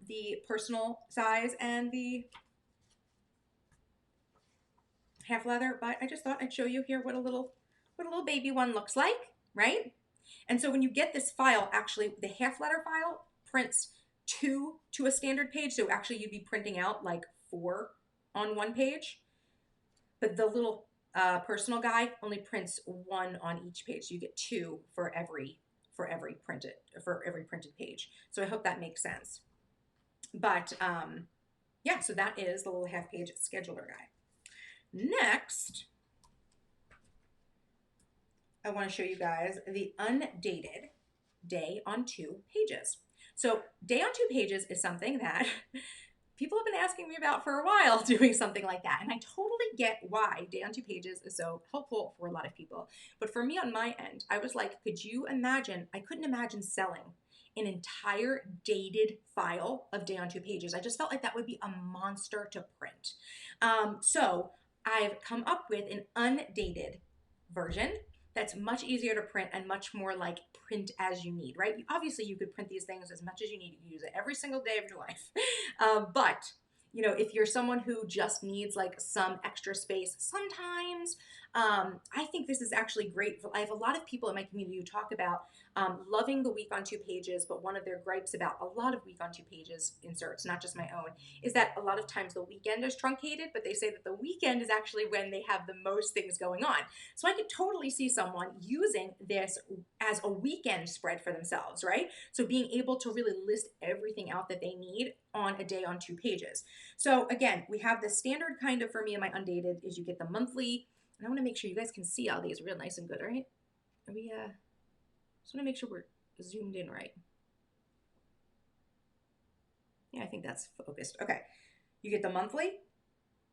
the personal size and the half leather, but I just thought I'd show you here what a little baby one looks like, right? And so when you get this file, actually the half letter file prints 2 to a standard page. So actually you'd be printing out like 4 on one page, but the little personal guide only prints 1 on each page. So you get 2 for every printed page. So I hope that makes sense. But yeah, so that is the little half page scheduler guide. Next, I want to show you guys the undated day on 2 pages. So day on 2 pages is something that people have been asking me about for a while, doing something like that. And I totally get why day on 2 pages is so helpful for a lot of people. But for me on my end, I was like, could you imagine? I couldn't imagine selling an entire dated file of day on 2 pages. I just felt like that would be a monster to print. So I've come up with an undated version that's much easier to print and much more like print as you need, right? Obviously, you could print these things as much as you need. You can use it every single day of your life. But you know, if you're someone who just needs like some extra space sometimes, I think this is actually great. I have a lot of people in my community who talk about loving the week on 2 pages, but one of their gripes about a lot of week on 2 pages inserts, not just my own, is that a lot of times the weekend is truncated, but they say that the weekend is actually when they have the most things going on. So I could totally see someone using this as a weekend spread for themselves, right? So being able to really list everything out that they need on a day on 2 pages. So again, we have the standard kind of, for me and my undated, is you get the monthly, and I want to make sure you guys can see all these real nice and good, right? Are we, just want to make sure we're zoomed in right. Yeah, I think that's focused. Okay, you get the monthly,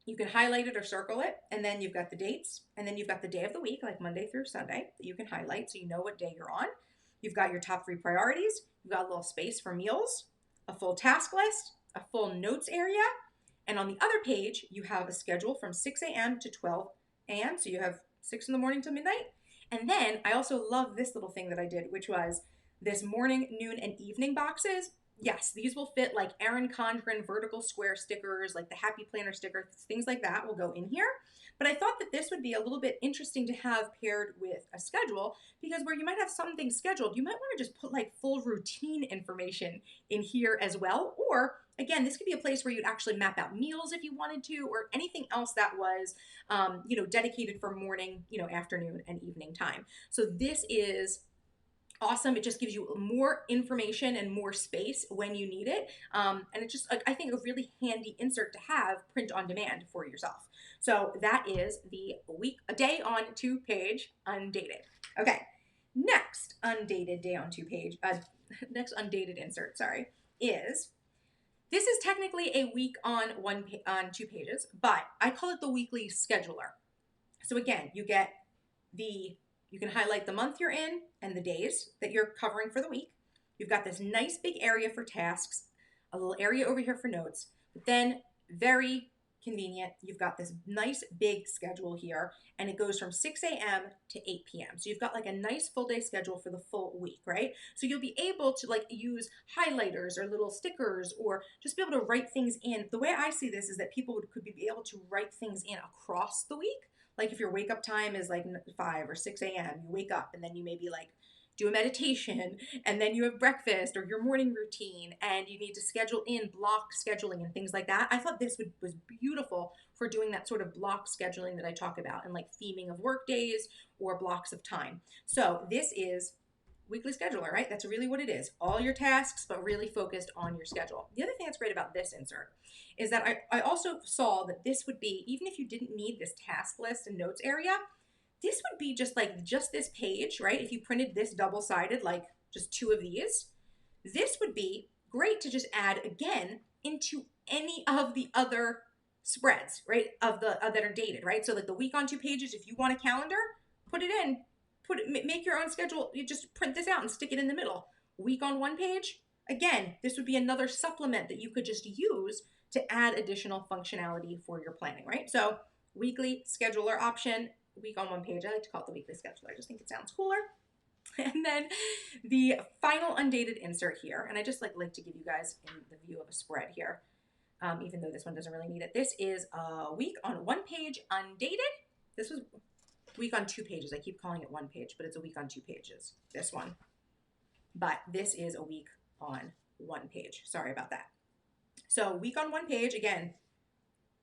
you can highlight it or circle it, and then you've got the dates, and then you've got the day of the week, like Monday through Sunday, that you can highlight so you know what day you're on. You've got your top 3 priorities, you've got a little space for meals, a full task list, a full notes area, and on the other page, you have a schedule from 6 a.m. to 12 a.m., so you have 6 in the morning till midnight. And then I also love this little thing that I did, which was this morning, noon, and evening boxes. Yes, these will fit like Erin Condren vertical square stickers, like the Happy Planner sticker, things like that will go in here. But I thought that this would be a little bit interesting to have paired with a schedule, because where you might have something scheduled, you might want to just put like full routine information in here as well. Or again, this could be a place where you'd actually map out meals if you wanted to, or anything else that was, you know, dedicated for morning, you know, afternoon and evening time. So this is awesome. It just gives you more information and more space when you need it. And it's just, I think, a really handy insert to have print on demand for yourself. So that is the a day on 2 page undated. Okay, next undated day on 2 page, next undated insert, sorry, is, this is technically a week on 2 pages, but I call it the weekly scheduler. So again, you get you can highlight the month you're in and the days that you're covering for the week. You've got this nice big area for tasks, a little area over here for notes, but then very convenient, you've got this nice big schedule here, and it goes from 6 a.m. to 8 p.m. So you've got like a nice full day schedule for the full week, right? So you'll be able to like use highlighters or little stickers, or just be able to write things in. The way I see this is that people could be able to write things in across the week. Like if your wake up time is like 5 or 6 a.m., you wake up and then you maybe like do a meditation, and then you have breakfast or your morning routine, and you need to schedule in block scheduling and things like that. I thought this was beautiful for doing that sort of block scheduling that I talk about, and like theming of work days or blocks of time. So this is weekly scheduler, right? That's really what it is. All your tasks, but really focused on your schedule. The other thing that's great about this insert is that I also saw that this would be, even if you didn't need this task list and notes area, this would be just this page, right? If you printed this double-sided, like just 2 of these, this would be great to just add again into any of the other spreads, right? Of the that are dated, right? So like the week on 2 pages, if you want a calendar, put it in, make your own schedule. You just print this out and stick it in the middle. Week on 1 page, again, this would be another supplement that you could just use to add additional functionality for your planning, right? So weekly scheduler option, week on 1 page. I like to call it the weekly scheduler. I just think it sounds cooler. And then the final undated insert here, and I just like to give you guys in the view of a spread here, even though this one doesn't really need it. This is a week on 1 page undated. This was week on 2 pages. I keep calling it 1 page, but it's a week on 2 pages, this one. But this is a week on 1 page. Sorry about that. So week on 1 page, again,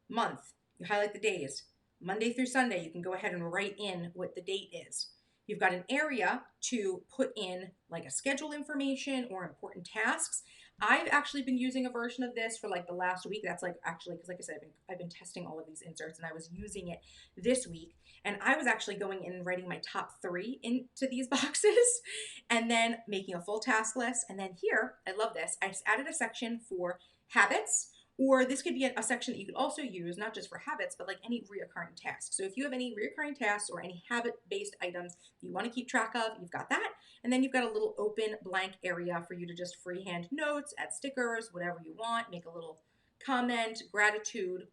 month, you highlight the days. Monday through Sunday, you can go ahead and write in what the date is. You've got an area to put in like a schedule information or important tasks. I've actually been using a version of this for like the last week. That's like actually, because like I said, I've been testing all of these inserts and I was using it this week. And I was actually going in and writing my top 3 into these boxes and then making a full task list. And then here, I love this, I just added a section for habits. Or this could be a section that you could also use, not just for habits, but like any reoccurring tasks. So if you have any reoccurring tasks or any habit-based items you want to keep track of, you've got that. And then you've got a little open blank area for you to just freehand notes, add stickers, whatever you want, make a little comment, gratitude,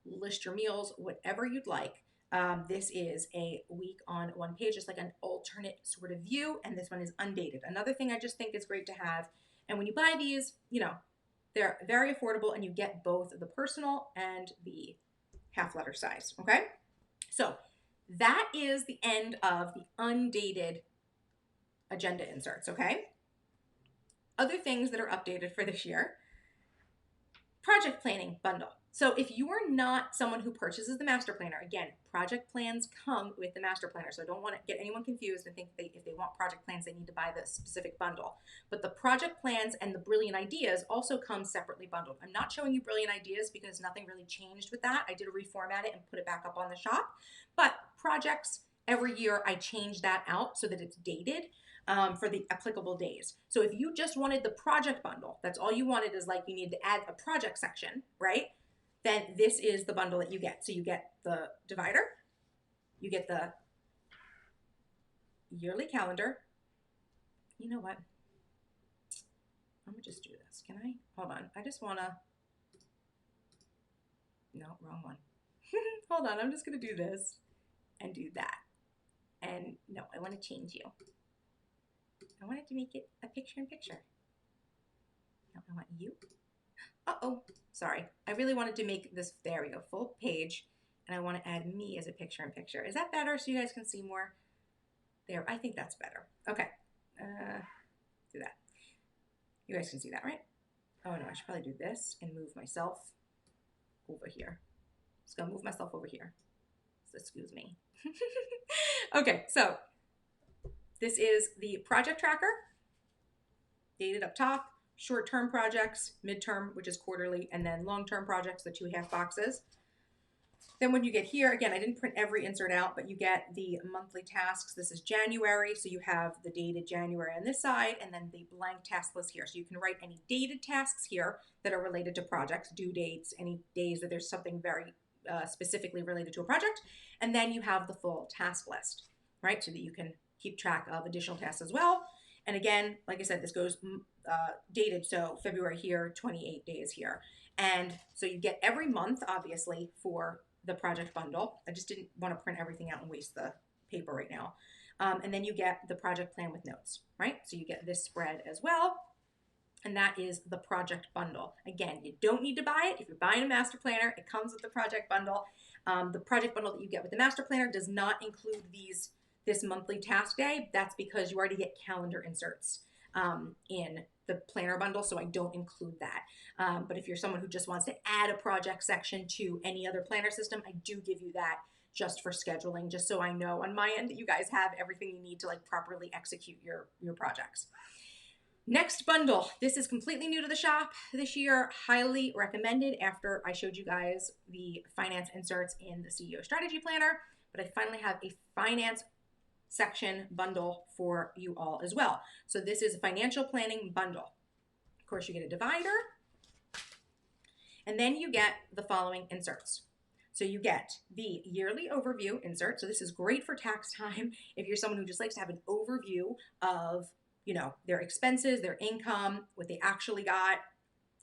list your meals, whatever you'd like. This is a week on 1 page, just like an alternate sort of view. And this one is undated. Another thing I just think is great to have. And when you buy these, they're very affordable and you get both the personal and the half letter size, okay? So that is the end of the undated agenda inserts, okay? Other things that are updated for this year, project planning bundle. So if you are not someone who purchases the master planner, again, project plans come with the master planner. So I don't want to get anyone confused and think if they want project plans, they need to buy the specific bundle. But the project plans and the brilliant ideas also come separately bundled. I'm not showing you brilliant ideas because nothing really changed with that. I did reformat it and put it back up on the shop. But projects, every year I change that out so that it's dated. For the applicable days. So if you just wanted the project bundle, that's all you wanted is like you need to add a project section, right? Then this is the bundle that you get. So you get the divider, you get the yearly calendar. You know what? I'm gonna just do this. Can I? Hold on. I just wanna, no, wrong one. Hold on, I'm just gonna do this and do that. And no, I wanna change you. I wanted to make it a picture-in-picture. No, I want you. Uh-oh, sorry. I really wanted to make this, there we go, full page. And I want to add me as a picture-in-picture. Is that better so you guys can see more? There, I think that's better. Okay, do that. You guys can see that, right? Oh no, I should probably do this and move myself over here. Just gonna move myself over here. So excuse me. Okay, so this is the project tracker, dated up top, short-term projects, midterm, which is quarterly, and then long-term projects, the 2 half boxes. Then when you get here, again, I didn't print every insert out, but you get the monthly tasks. This is January, so you have the dated January on this side, and then the blank task list here. So you can write any dated tasks here that are related to projects, due dates, any days that there's something very specifically related to a project, and then you have the full task list, right, so that you can keep track of additional tasks as well. And again, like I said, this goes dated, so February here, 28 days here. And so you get every month, obviously, for the project bundle. I just didn't want to print everything out and waste the paper right now. And then you get the project plan with notes, right? So you get this spread as well. And that is the project bundle. Again, you don't need to buy it. If you're buying a master planner, it comes with the project bundle. The project bundle that you get with the master planner does not include this monthly task day. That's because you already get calendar inserts in the planner bundle, so I don't include that. But if you're someone who just wants to add a project section to any other planner system, I do give you that just for scheduling, just so I know on my end that you guys have everything you need to like properly execute your projects. Next bundle. This is completely new to the shop this year. Highly recommended after I showed you guys the finance inserts in the CEO strategy planner, but I finally have a finance section bundle for you all as well. So this is a financial planning bundle. Of course, you get a divider. And then you get the following inserts. So you get the yearly overview insert. So this is great for tax time if you're someone who just likes to have an overview of, their expenses, their income, what they actually got.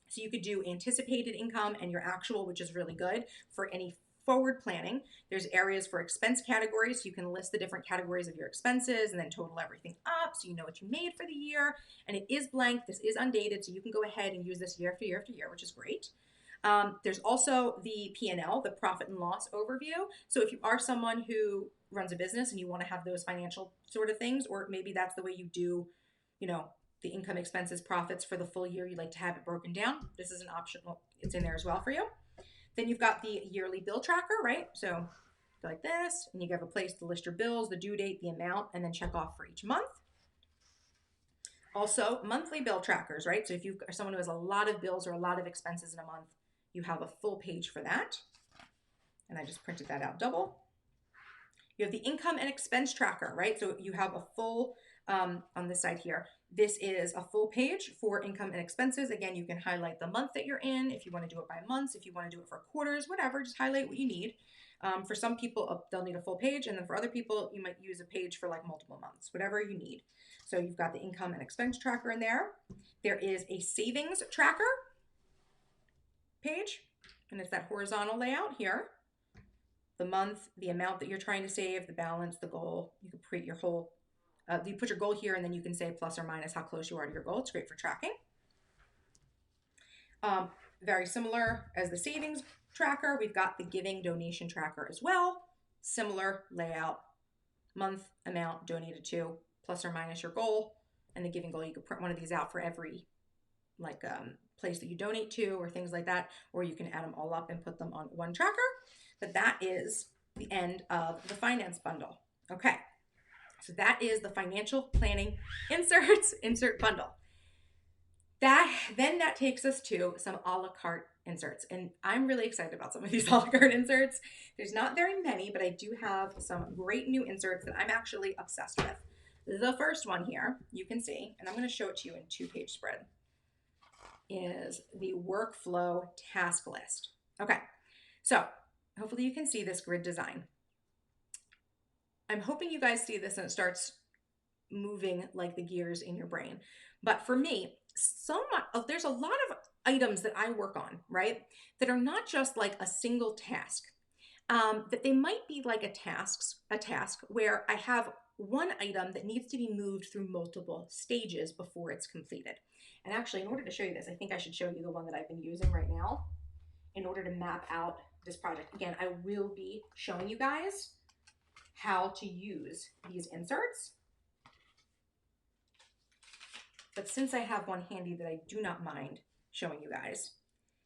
So you could do anticipated income and your actual, which is really good for any forward planning. There's areas for expense categories. So you can list the different categories of your expenses and then total everything up so you know what you made for the year. And it is blank. This is undated. So you can go ahead and use this year after year after year, which is great. There's also the P&L, the profit and loss overview. So if you are someone who runs a business and you want to have those financial sort of things, or maybe that's the way you do, the income, expenses, profits for the full year, you like to have it broken down. This is an optional, it's in there as well for you. Then you've got the yearly bill tracker, right? So go like this, and you have a place to list your bills, the due date, the amount, and then check off for each month. Also, monthly bill trackers, right? So if you are someone who has a lot of bills or a lot of expenses in a month, you have a full page for that. And I just printed that out double. You have the income and expense tracker, right? So you have a full, on this side here, this is a full page for income and expenses. Again, you can highlight the month that you're in, if you want to do it by months, if you want to do it for quarters, whatever, just highlight what you need. For some people, they'll need a full page, and then for other people, you might use a page for like multiple months, whatever you need. So you've got the income and expense tracker in there. There is a savings tracker page, and it's that horizontal layout here. The month, the amount that you're trying to save, the balance, the goal. You can create your whole, you put your goal here, and then you can say plus or minus how close you are to your goal. It's great for tracking. Very similar as the savings tracker, we've got the giving donation tracker as well. Similar layout, month, amount donated to, plus or minus your goal, and the giving goal. You could print one of these out for every place that you donate to or things like that, or you can add them all up and put them on one tracker. But that is the end of the finance bundle. Okay, so that is the financial planning inserts insert bundle. Then that takes us to some a la carte inserts, and I'm really excited about some of these a la carte inserts. There's not very many, but I do have some great new inserts that I'm actually obsessed with. The first one here, you can see, and I'm going to show it to you in 2-page spread, is the workflow task list. Okay, so hopefully you can see this grid design. I'm hoping you guys see this and it starts moving like the gears in your brain. But for me, there's a lot of items that I work on, right, that are not just like a single task, that they might be like a task where I have one item that needs to be moved through multiple stages before it's completed. And actually, in order to show you this, I think I should show you the one that I've been using right now in order to map out this project. Again, I will be showing you guys how to use these inserts. But since I have one handy that I do not mind showing you guys,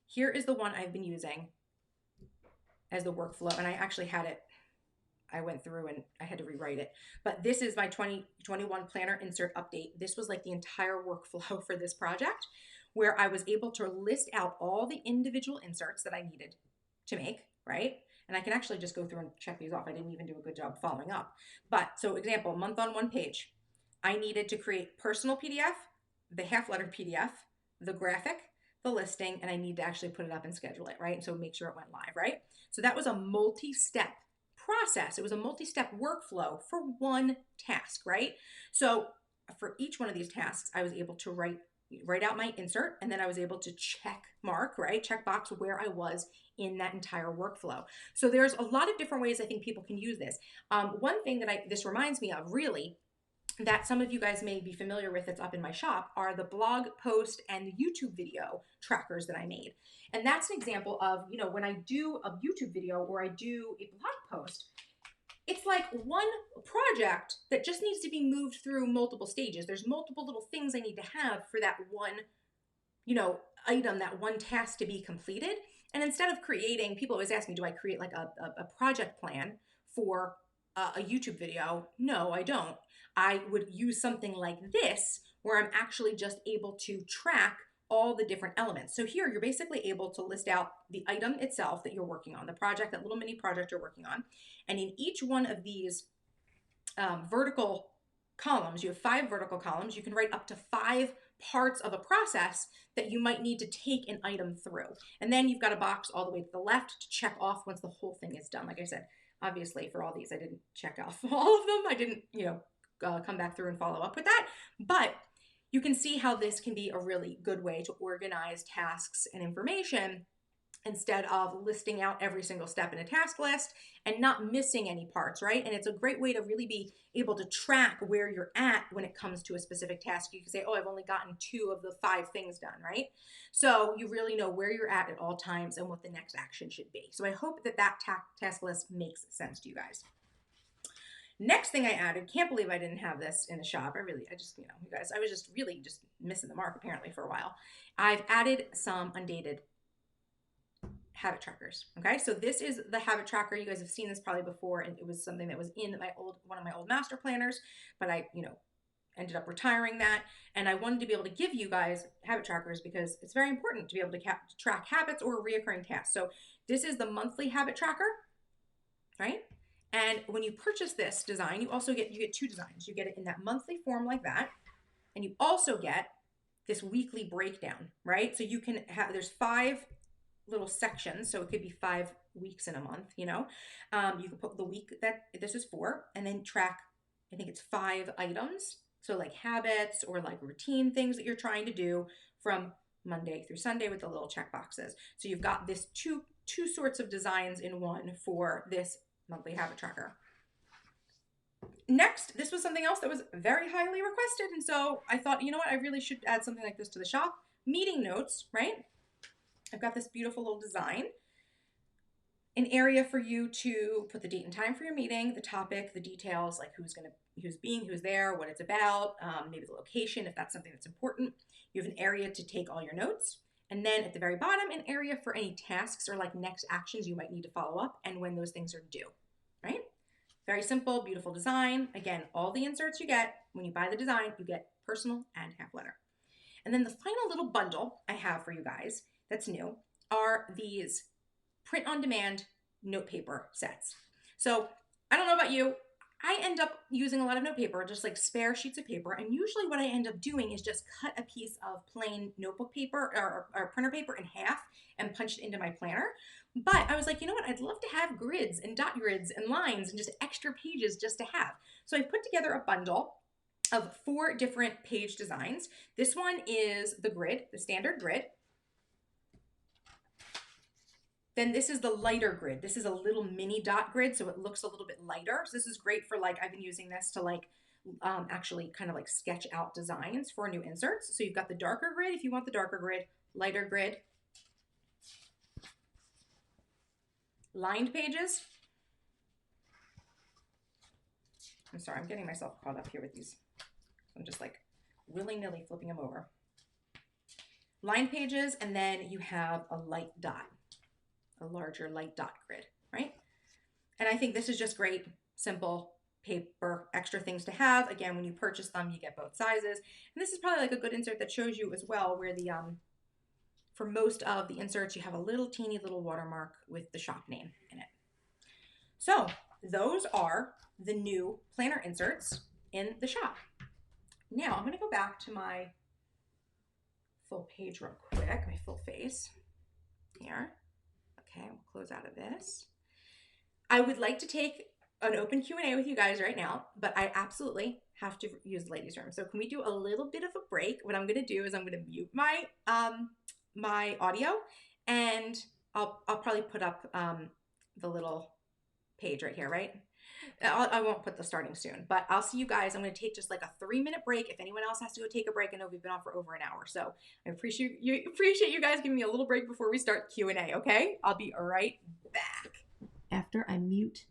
here is the one I've been using as the workflow. And I actually had it, I went through and I had to rewrite it. But this is my 2021 planner insert update. This was like the entire workflow for this project, where I was able to list out all the individual inserts that I needed to make, right? And I can actually just go through and check these off. I didn't even do a good job following up. But so example, month on one page, I needed to create personal PDF, the half-letter PDF, the graphic, the listing, and I need to actually put it up and schedule it, right? So make sure it went live, right? So that was a multi-step process. It was a multi-step workflow for one task, right? So for each one of these tasks, I was able to write out my insert, and then I was able to check box where I was in that entire workflow. So there's a lot of different ways I think people can use this. One thing that this reminds me of really, that some of you guys may be familiar with that's up in my shop, are the blog post and the YouTube video trackers that I made. And that's an example of, when I do a YouTube video or I do a blog post, it's like one project that just needs to be moved through multiple stages. There's multiple little things I need to have for that one, item, that one task to be completed. And instead of creating, people always ask me, do I create like a project plan for a YouTube video? No, I don't. I would use something like this where I'm actually just able to track all the different elements. So here you're basically able to list out the item itself that you're working on, the project, that little mini project you're working on. And in each one of these vertical columns. You have 5 vertical columns. You can write up to 5 parts of a process that you might need to take an item through. And then you've got a box all the way to the left to check off once the whole thing is done. Like I said, obviously for all these, I didn't check off all of them. I didn't, come back through and follow up with that. But you can see how this can be a really good way to organize tasks and information instead of listing out every single step in a task list and not missing any parts, right? And it's a great way to really be able to track where you're at when it comes to a specific task. You can say, oh, I've only gotten 2 of the 5 things done, right? So you really know where you're at all times and what the next action should be. So I hope that task list makes sense to you guys. Next thing I added, can't believe I didn't have this in the shop. I just, you guys, I was just really just missing the mark apparently for a while. I've added some undated habit trackers. Okay, so this is the habit tracker. You guys have seen this probably before, and it was something that was in one of my old master planners, but I, ended up retiring that, and I wanted to be able to give you guys habit trackers because it's very important to be able to track habits or reoccurring tasks. So this is the monthly habit tracker, right? And when you purchase this design, you get 2 designs. You get it in that monthly form like that, and you also get this weekly breakdown, right? So you can have, there's 5 little sections, so it could be 5 weeks in a month. You can put the week that this is for, and then track, I think it's 5 items, so like habits or like routine things that you're trying to do from Monday through Sunday with the little check boxes. So you've got this two sorts of designs in one for this monthly habit tracker. Next, this was something else that was very highly requested, and so I thought, you know what, I really should add something like this to the shop. Meeting notes, right? I've got this beautiful little design. An area for you to put the date and time for your meeting, the topic, the details, like who's there, what it's about, maybe the location, if that's something that's important. You have an area to take all your notes. And then at the very bottom, an area for any tasks or like next actions you might need to follow up and when those things are due, right? Very simple, beautiful design. Again, all the inserts you get when you buy the design, you get personal and half letter. And then the final little bundle I have for you guys that's new are these print on demand note paper sets. So I don't know about you, I end up using a lot of note paper, just like spare sheets of paper. And usually what I end up doing is just cut a piece of plain notebook paper or printer paper in half and punch it into my planner. But I was like, you know what? I'd love to have grids and dot grids and lines and just extra pages just to have. So I put together a bundle of 4 different page designs. This one is the grid, the standard grid. Then this is the lighter grid. This is a little mini dot grid, so it looks a little bit lighter. So this is great for I've been using this to actually kind of sketch out designs for new inserts. So you've got the darker grid if you want the darker grid, lighter grid, lined pages. I'm sorry, I'm getting myself caught up here with these. I'm just willy-nilly flipping them over. Lined pages, and then you have a light dot. A larger light dot grid, right? And I think this is just great, simple paper, extra things to have. Again, when you purchase them, you get both sizes. And this is probably a good insert that shows you as well where the, for most of the inserts, you have a little teeny little watermark with the shop name in it. So those are the new planner inserts in the shop. Now I'm gonna go back to my full page real quick, my full face here. Okay, we'll close out of this. I would like to take an open Q&A with you guys right now, but I absolutely have to use the ladies' room. So can we do a little bit of a break? What I'm going to do is I'm going to mute my my audio, and I'll probably put up the little page right here, right? I won't put the starting soon, but I'll see you guys. I'm going to take just a 3-minute break. If anyone else has to go take a break, I know we've been on for over an hour, so I appreciate you guys giving me a little break before we start Q&A, okay? I'll be right back after I mute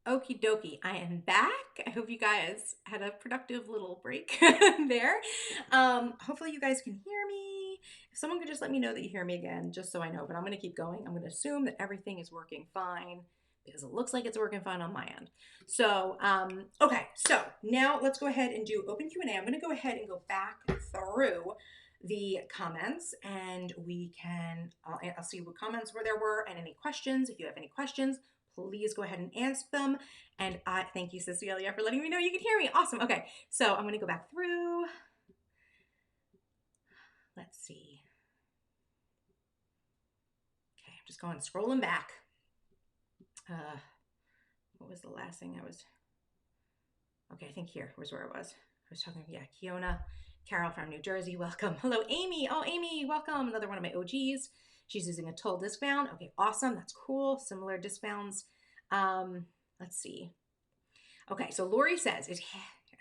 Okie dokie, I am back. I hope you guys had a productive little break there. Hopefully you guys can hear me. If someone could just let me know that you hear me again, just so I know, but I'm gonna keep going. I'm gonna assume that everything is working fine because it looks like it's working fine on my end. So, okay, so now let's go ahead and do open Q&A. I'm gonna go ahead and go back through the comments and we can, I'll see what comments there were and any questions. If you have any questions, please go ahead and answer them. And I thank you, Cecilia, for letting me know you can hear me. Awesome. Okay, so I'm going to go back through. Let's see. Okay, I'm just going scrolling back. What was the last thing I was? Okay, I think here was where I was. I was talking, yeah, Kiona, Carol from New Jersey. Welcome. Hello, Amy. Oh, Amy, welcome. Another one of my OGs. She's using a Tulle disc bound. Okay, awesome. That's cool. Similar disc bounds. Let's see. Okay, so Lori says,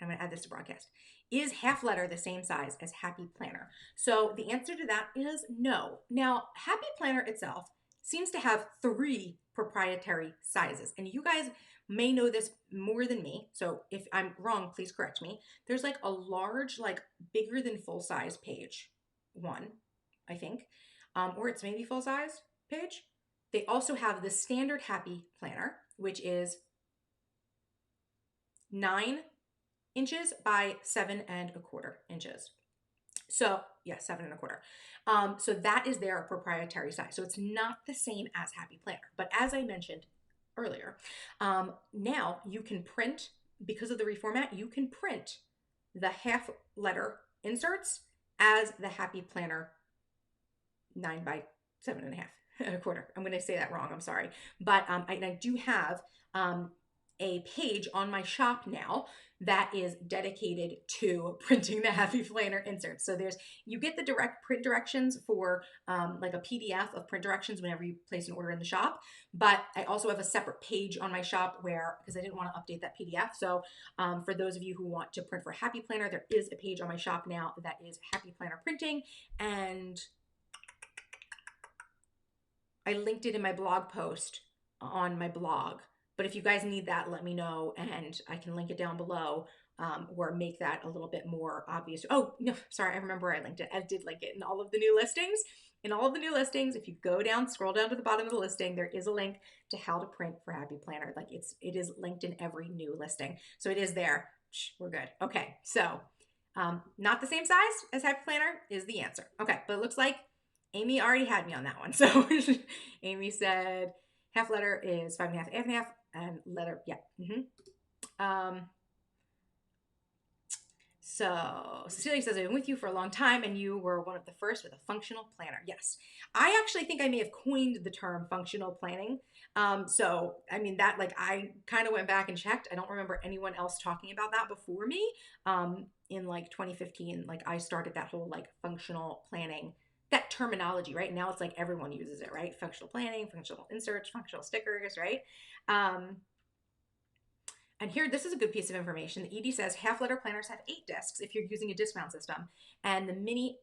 I'm going to add this to broadcast. Is half letter the same size as Happy Planner? So the answer to that is no. Now, Happy Planner itself seems to have 3 proprietary sizes. And you guys may know this more than me. So if I'm wrong, please correct me. There's like a large, like bigger than full size page 1, I think. Or it's maybe full size page. They also have the standard Happy Planner, which is 9 inches by 7¼ inches. So yeah, 7¼ so that is their proprietary size. So it's not the same as Happy Planner. But as I mentioned earlier, now you can print, because of the reformat, you can print the half letter inserts as the Happy Planner 9 by 7¼ I'm going to say that wrong. I'm sorry. But I do have a page on my shop now that is dedicated to printing the Happy Planner inserts. So you get the direct print directions for like a PDF of print directions whenever you place an order in the shop. But I also have a separate page on my shop because I didn't want to update that PDF. So for those of you who want to print for Happy Planner, there is a page on my shop now that is Happy Planner printing. And I linked it in my blog post on my blog. But if you guys need that, let me know and I can link it down below or make that a little bit more obvious. Oh, no, sorry, I remember I linked it. I did link it in all of the new listings. In all of the new listings, if you go down, scroll down to the bottom of the listing, there is a link to how to print for Happy Planner. Like it is linked in every new listing. So it is there. Shh, we're good. Okay, so not the same size as Happy Planner is the answer. Okay, but it looks like Amy already had me on that one. So Amy said half letter is 5½ half and letter, yeah. So Cecilia says, I've been with you for a long time and you were one of the first with a functional planner. Yes. I actually think I may have coined the term functional planning. So, I mean, that like, I kind of went back and checked. I don't remember anyone else talking about that before me. In like 2015, like I started that whole like functional planning, that terminology, right? Now it's like everyone uses it, right? Functional planning, functional inserts, functional stickers, right? And here, this is a good piece of information. The ED says half letter planners have 8 discs if you're using a disc mount system. And the mini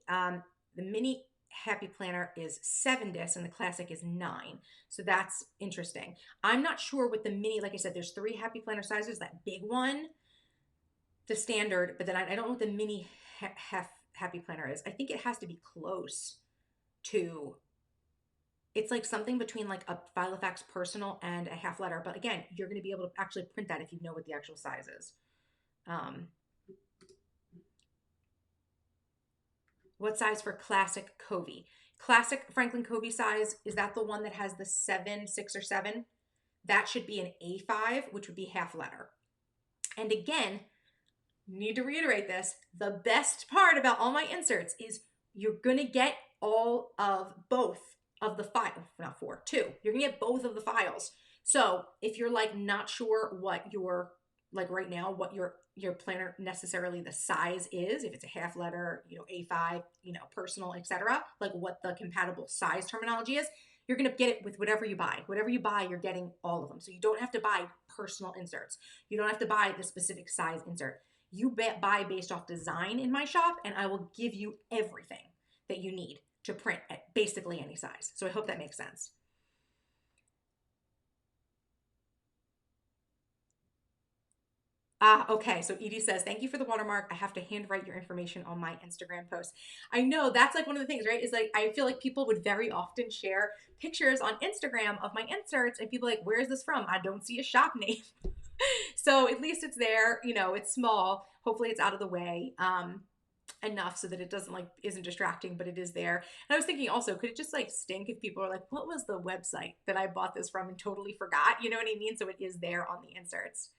Happy Planner is 7 discs and the classic is 9. So that's interesting. I'm not sure what the mini, like I said, there's 3 Happy Planner sizes, that big one, the standard, but then I don't know what the mini Happy Planner is. I think it has to be close to, it's like something between like a Filofax Personal and a half letter. But again, you're going to be able to actually print that if you know what the actual size is. What size for classic Covey? Classic Franklin Covey size, is that the one that has the 7, 6, or 7? That should be an A5, which would be half letter. And again, need to reiterate this, the best part about all my inserts is you're going to get all of both of the file, not 4, 2. You're gonna get both of the files. So if you're like not sure what your, like right now, what your planner necessarily the size is, if it's a half letter, A5, personal, etc., like what the compatible size terminology is, you're gonna get it with whatever you buy. Whatever you buy, you're getting all of them. So you don't have to buy personal inserts. You don't have to buy the specific size insert. You buy based off design in my shop, and I will give you everything that you need to print at basically any size. So I hope that makes sense. Okay. So Edie says, thank you for the watermark. I have to handwrite your information on my Instagram post. I know that's like one of the things, right? Is like, I feel like people would very often share pictures on Instagram of my inserts and people are like, where is this from? I don't see a shop name. So at least it's there, you know, it's small. Hopefully it's out of the way. Enough so that it doesn't like isn't distracting, but it is there. And I was thinking also, could it just like stink if people are like, what was the website that I bought this from and totally forgot? You know what I mean? So it is there on the inserts.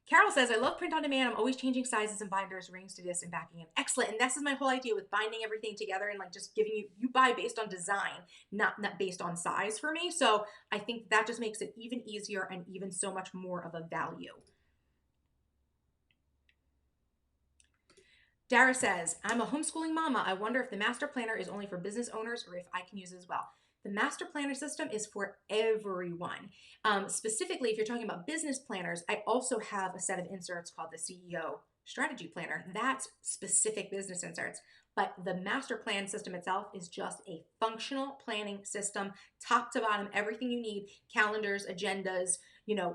Carol says, I love print on demand. I'm always changing sizes and binders, rings to disc and backing in. Excellent. And this is my whole idea with binding everything together and like just giving you buy based on design, not based on size for me. So I think that just makes it even easier and even so much more of a value. Dara says, I'm a homeschooling mama. I wonder if the master planner is only for business owners or if I can use it as well. The master planner system is for everyone. Specifically, if you're talking about business planners, I also have a set of inserts called the CEO Strategy Planner. That's specific business inserts. But the master plan system itself is just a functional planning system, top to bottom, everything you need, calendars, agendas,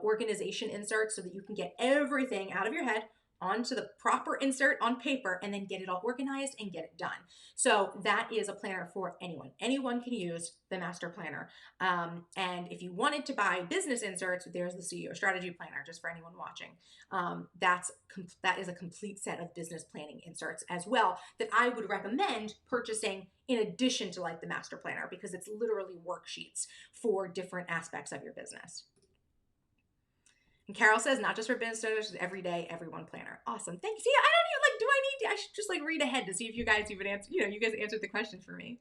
organization inserts so that you can get everything out of your head onto the proper insert on paper and then get it all organized and get it done. So that is a planner for anyone. Anyone can use the master planner. And if you wanted to buy business inserts, there's the CEO strategy planner just for anyone watching. That is a complete set of business planning inserts as well that I would recommend purchasing in addition to like the master planner because it's literally worksheets for different aspects of your business. And Carol says, not just for business owners, every day, everyone planner. Awesome. Thanks. See, I don't even do I need to, I should just like read ahead to see if you guys even answer, you guys answered the question for me.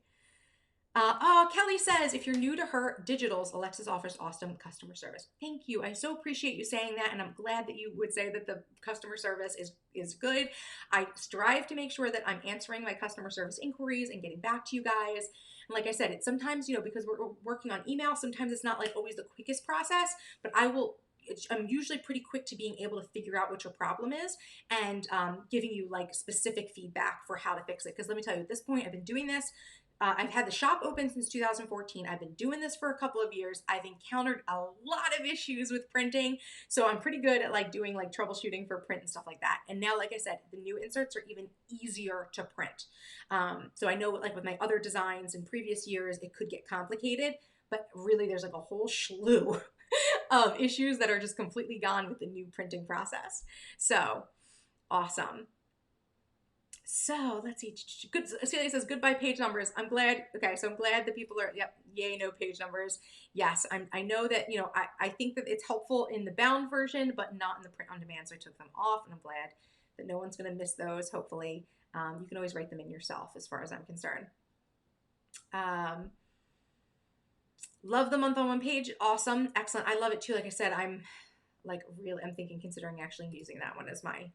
Kelly says, if you're new to her digitals, Alexis offers awesome customer service. Thank you. I so appreciate you saying that. And I'm glad that you would say that the customer service is good. I strive to make sure that I'm answering my customer service inquiries and getting back to you guys. And like I said, it's sometimes, because we're working on email, sometimes it's not like always the quickest process, but I'm usually pretty quick to being able to figure out what your problem is and giving you like specific feedback for how to fix it. Because let me tell you, at this point, I've been doing this. I've had the shop open since 2014. I've been doing this for a couple of years. I've encountered a lot of issues with printing. So I'm pretty good at like doing like troubleshooting for print and stuff like that. And now, like I said, the new inserts are even easier to print. So I know like with my other designs in previous years, it could get complicated, but really there's like a whole slew of issues that are just completely gone with the new printing process. So awesome. So let's see. Good. Celia says goodbye page numbers. I'm glad. Okay, so I'm glad that people are. Yep. Yay, no page numbers. Yes, I know that I think that it's helpful in the bound version, but not in the print on demand. So I took them off, and I'm glad that no one's going to miss those. Hopefully, you can always write them in yourself, as far as I'm concerned. Love the month on one page. Awesome, excellent. I love it too. Like I said, I'm considering actually using that one as my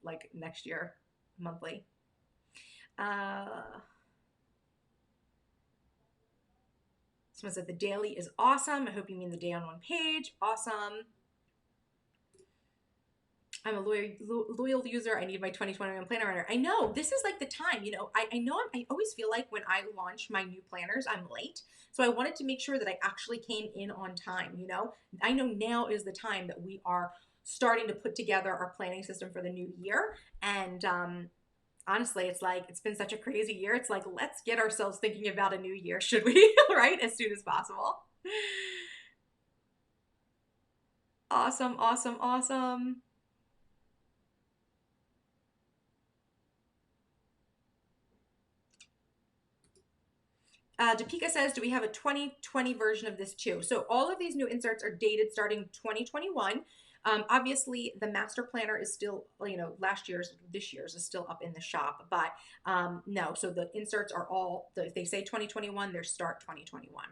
like next year monthly. Someone said the daily is awesome. I hope you mean the day on one page. Awesome. I'm a loyal user. I need my 2021 planner runner. I know this is like the time, I always feel like when I launch my new planners, I'm late. So I wanted to make sure that I actually came in on time. I know now is the time that we are starting to put together our planning system for the new year. And, honestly, it's been such a crazy year. It's like, let's get ourselves thinking about a new year, should we? Right? As soon as possible. Awesome, awesome, awesome. Depika says, do we have a 2020 version of this too? So all of these new inserts are dated starting 2021. Obviously, the master planner is still, this year's is still up in the shop, but no. So the inserts are all, if they say 2021, they're start 2021.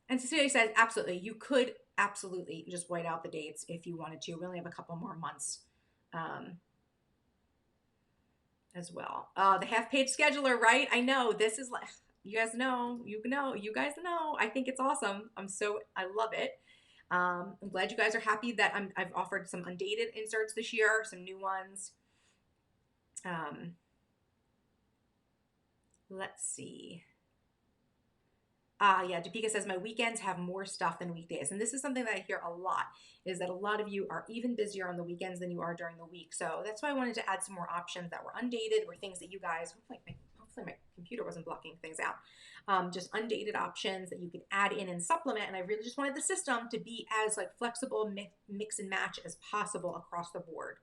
And Cecilia says, absolutely. You could absolutely just white out the dates if you wanted to. We only have a couple more months. As well. The half-page scheduler, right? I know this is like you guys know. I think it's awesome. I love it. I'm glad you guys are happy that I've offered some undated inserts this year, some new ones. Let's see. Yeah, Topeka says my weekends have more stuff than weekdays. And this is something that I hear a lot, is that a lot of you are even busier on the weekends than you are during the week. So that's why I wanted to add some more options that were undated, or things that you guys, hopefully my computer wasn't blocking things out. Just undated options that you could add in and supplement. And I really just wanted the system to be as like flexible, mix and match as possible across the board.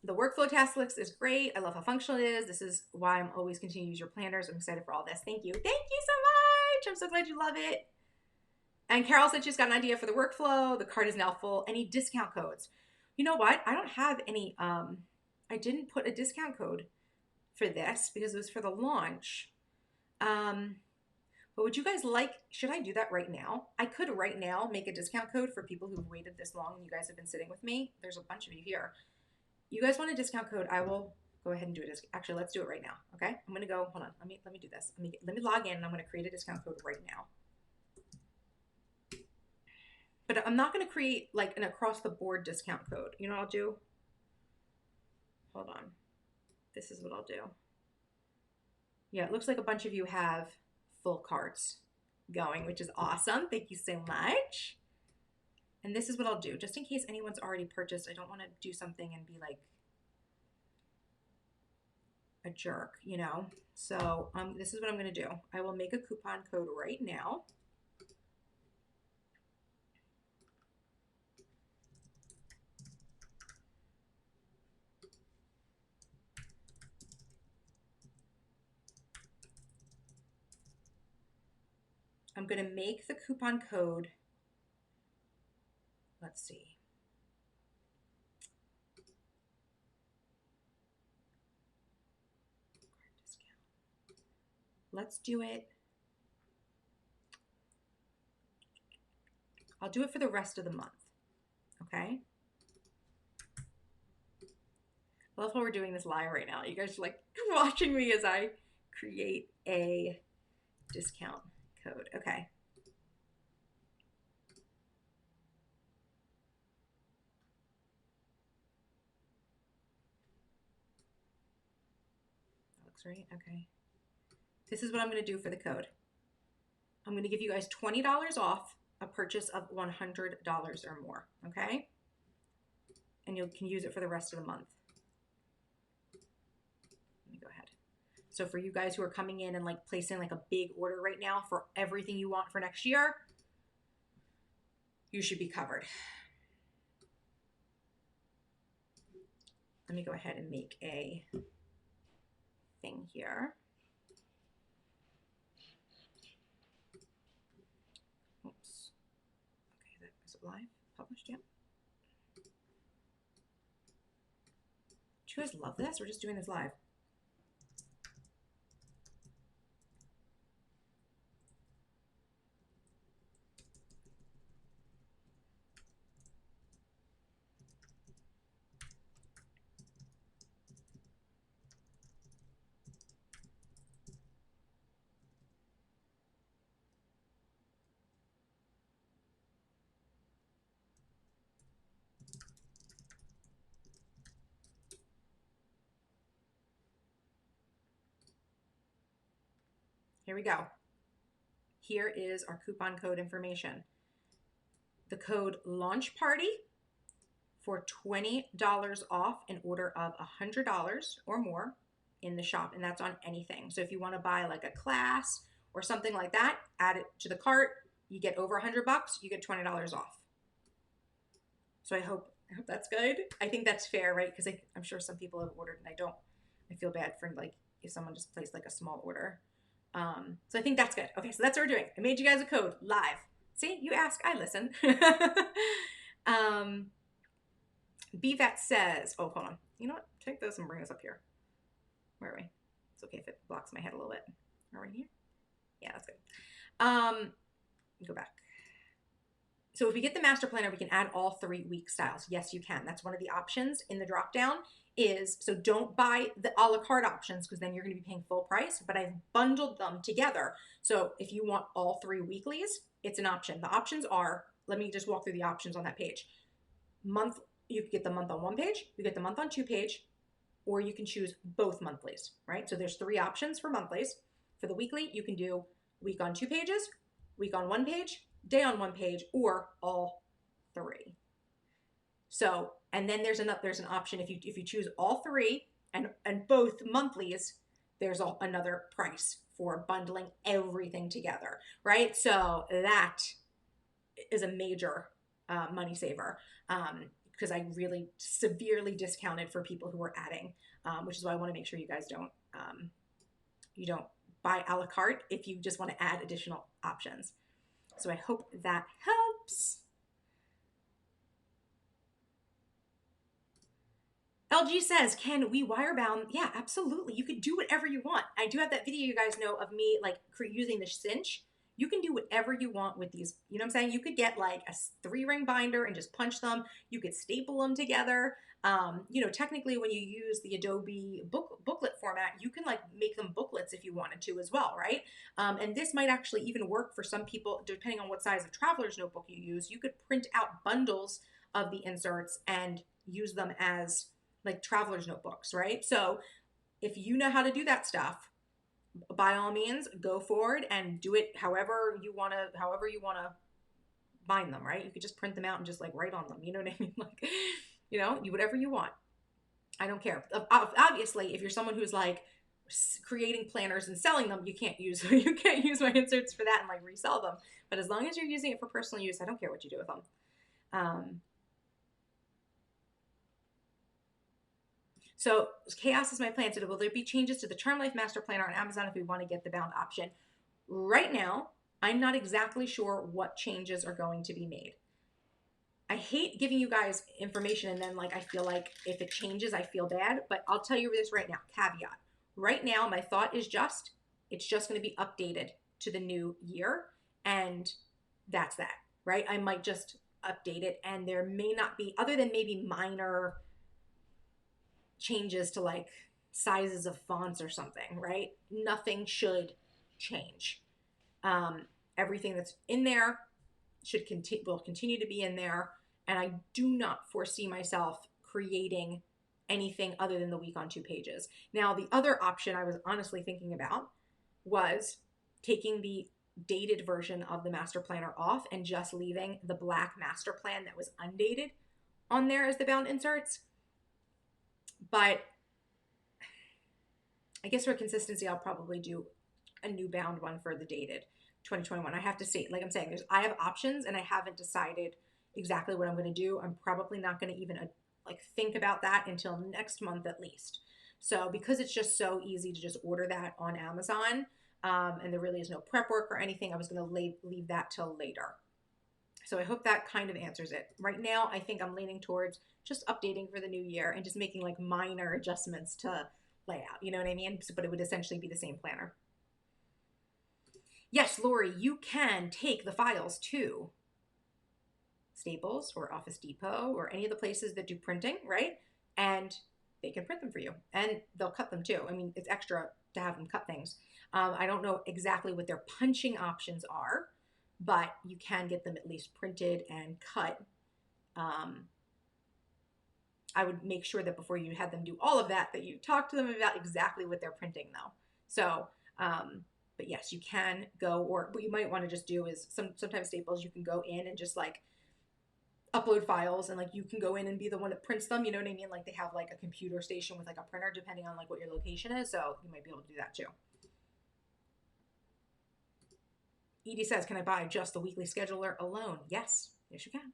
The workflow task list is great. I love how functional it is. This is why I'm always continuing to use your planners. I'm excited for all this. Thank you. Thank you so much. I'm so glad you love it. And Carol said she's got an idea for the workflow. The cart is now full. Any discount codes? You know what? I don't have any. I didn't put a discount code for this because it was for the launch. But would you guys like, should I do that right now? I could right now make a discount code for people who've waited this long and you guys have been sitting with me. There's a bunch of you here. You guys want a discount code? I will go ahead and do it. Actually, let's do it right now. Okay, I'm gonna go. Hold on. Let me do this. Let me log in, and I'm gonna create a discount code right now. But I'm not gonna create like an across the board discount code. You know what I'll do? Hold on. This is what I'll do. Yeah, it looks like a bunch of you have full carts going, which is awesome. Thank you so much. And this is what I'll do, just in case anyone's already purchased. I don't want to do something and be like a jerk, you know? So this is what I'm going to do. I will make a coupon code right now. I'm going to make the coupon code. Let's see. Let's do it. I'll do it for the rest of the month. Okay. I love how we're doing this live right now. You guys are like watching me as I create a discount code. Okay. That looks right. Okay. This is what I'm going to do for the code. I'm going to give you guys $20 off a purchase of $100 or more. Okay. And you can use it for the rest of the month. Let me go ahead. So for you guys who are coming in and like placing like a big order right now for everything you want for next year, you should be covered. Let me go ahead and make a thing here. Oops. Okay, is it live? Published yet? Do you guys love this? We're just doing this live. Here we go. Here is our coupon code information. The code launch party for $20 off an order of $100 or more in the shop, and that's on anything. So if you want to buy like a class or something like that, add it to the cart, you get over $100, you get $20 off. So I hope that's good. I think that's fair, right? Because I'm sure some people have ordered and I feel bad for like if someone just placed like a small order. So I think that's good. Okay, so that's what we're doing. I made you guys a code live. See, you ask, I listen. BVAT says, oh, hold on. You know what? Take this and bring us up here. Where are we? It's okay if it blocks my head a little bit. Are we here? Yeah, that's good. Go back. So if we get the master planner, we can add all 3 week styles. Yes, you can. That's one of the options in the drop down is, so don't buy the a la carte options because then you're going to be paying full price, but I've bundled them together. So if you want all 3 weeklies, it's an option. The options are, let me just walk through the options on that page. Month, you could get the month on 1 page, you get the month on 2 page, or you can choose both monthlies, right? So there's 3 options for monthlies. For the weekly, you can do week on 2 pages, week on 1 page, day on 1 page, or all 3. So, and then there's an option if you choose all 3 and both monthlies, there's another price for bundling everything together, right? So that is a major money saver, because I really severely discounted for people who are adding, which is why I want to make sure you guys don't you don't buy a la carte if you just want to add additional options. So I hope that helps. LG says, can we wire bound? Yeah, absolutely. You could do whatever you want. I do have that video you guys know of me like using the cinch. You can do whatever you want with these. You know what I'm saying? You could get like a 3-ring binder and just punch them. You could staple them together. You know, technically when you use the Adobe booklet format, you can like make them booklets if you wanted to as well, right? And this might actually even work for some people, depending on what size of traveler's notebook you use. You could print out bundles of the inserts and use them as like traveler's notebooks, right? So if you know how to do that stuff, by all means, go forward and do it however you want to bind them, right? You could just print them out and just like write on them. You know what I mean? Like, you know, whatever you want. I don't care. Obviously, if you're someone who's like creating planners and selling them, you can't use my inserts for that and like resell them. But as long as you're using it for personal use, I don't care what you do with them. So chaos is my plan. So will there be changes to the Charm Life Master Planner on Amazon if we want to get the bound option? Right now, I'm not exactly sure what changes are going to be made. I hate giving you guys information and then like I feel like if it changes, I feel bad. But I'll tell you this right now, caveat. Right now, my thought is it's just going to be updated to the new year. And that's that, right? I might just update it and there may not be, other than maybe minor changes to like sizes of fonts or something, right? Nothing should change. Everything that's in there will continue to be in there, and I do not foresee myself creating anything other than the week on 2 pages. Now, the other option I was honestly thinking about was taking the dated version of the master planner off and just leaving the black master plan that was undated on there as the bound inserts. But I guess for consistency, I'll probably do a new bound one for the dated 2021. I have to see, like I'm saying, I have options and I haven't decided exactly what I'm going to do. I'm probably not going to even like think about that until next month at least. So because it's just so easy to just order that on Amazon, and there really is no prep work or anything, I was going to leave that till later. So I hope that kind of answers it. Right now, I think I'm leaning towards just updating for the new year and just making like minor adjustments to layout. You know what I mean? But it would essentially be the same planner. Yes, Lori, you can take the files to Staples or Office Depot or any of the places that do printing, right? And they can print them for you and they'll cut them too. I mean, it's extra to have them cut things. I don't know exactly what their punching options are, but you can get them at least printed and cut. I would make sure that before you had them do all of that you talk to them about exactly what they're printing though. So, but yes, you can go, or what you might want to just do is sometimes Staples, you can go in and just like upload files and like you can go in and be the one that prints them. You know what I mean? Like they have like a computer station with like a printer depending on like what your location is. So you might be able to do that too. Edie says, can I buy just the weekly scheduler alone? Yes, yes you can.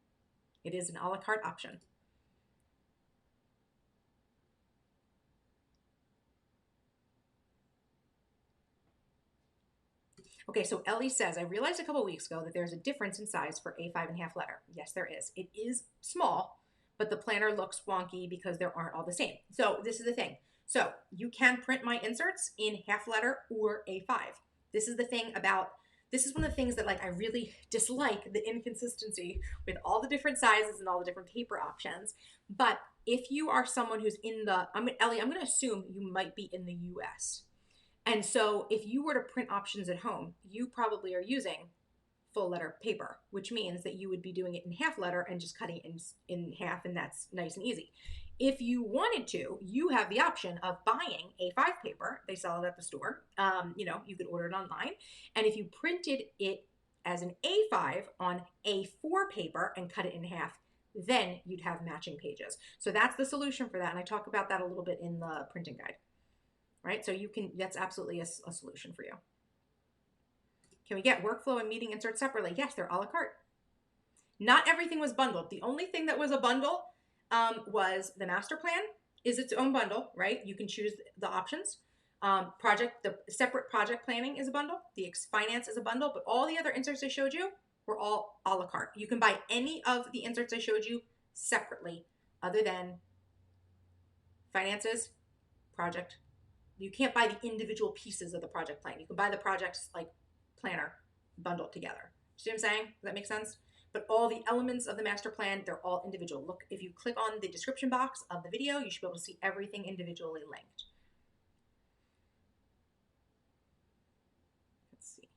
It is an a la carte option. Okay, so Ellie says, I realized a couple weeks ago that there's a difference in size for A5.5 letter. Yes, there is. It is small, but the planner looks wonky because there aren't all the same. So this is the thing. So you can print my inserts in half letter or A5. This is the thing about, this is one of the things that like I really dislike, the inconsistency with all the different sizes and all the different paper options. But if you are someone who's in the, Ellie, I'm going to assume you might be in the US. And so if you were to print options at home, you probably are using full letter paper, which means that you would be doing it in half letter and just cutting it in half, and that's nice and easy. If you wanted to, you have the option of buying A5 paper. They sell it at the store. You could order it online. And if you printed it as an A5 on A4 paper and cut it in half, then you'd have matching pages. So that's the solution for that. And I talk about that a little bit in the printing guide, right? So that's absolutely a solution for you. Can we get workflow and meeting inserts separately? Yes, they're a la carte. Not everything was bundled. The only thing that was a bundle was the master plan is its own bundle, right? You can choose the options. The separate project planning is a bundle. The finance is a bundle, but all the other inserts I showed you were all a la carte. You can buy any of the inserts I showed you separately, other than finances, project. You can't buy the individual pieces of the project plan. You can buy the project's like planner bundled together. See what I'm saying? Does that make sense? But all the elements of the master plan, they're all individual. Look, if you click on the description box of the video, you should be able to see everything individually linked. Let's see.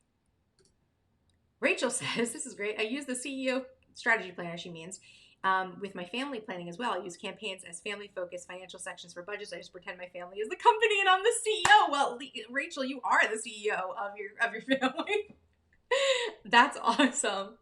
Rachel says, this is great. I use the CEO strategy planner, she means, with my family planning as well. I use campaigns as family-focused financial sections for budgets. I just pretend my family is the company and I'm the CEO. Well, Rachel, you are the CEO of your family. That's awesome.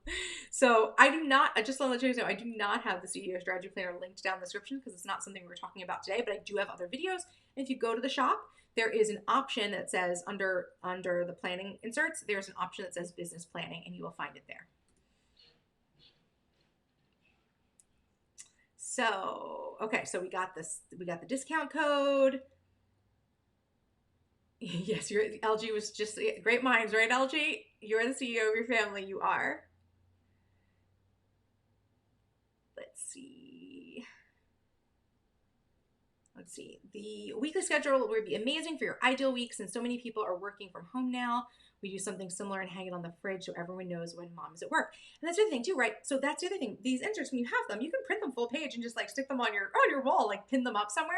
So I do not, just to let you know, I do not have the CEO strategy planner linked down in the description because it's not something we're talking about today, but I do have other videos. And if you go to the shop, there is an option that says under the planning inserts, there's an option that says business planning, and you will find it there. So, okay, so we got the discount code. Yes, LG was just great minds, right, LG? You're the CEO of your family. You are. Let's see. The weekly schedule would be amazing for your ideal week since so many people are working from home now. We do something similar and hang it on the fridge so everyone knows when mom's at work. And that's the other thing too, right? So that's the other thing. These inserts, when you have them, you can print them full page and just like stick them on your wall, like pin them up somewhere.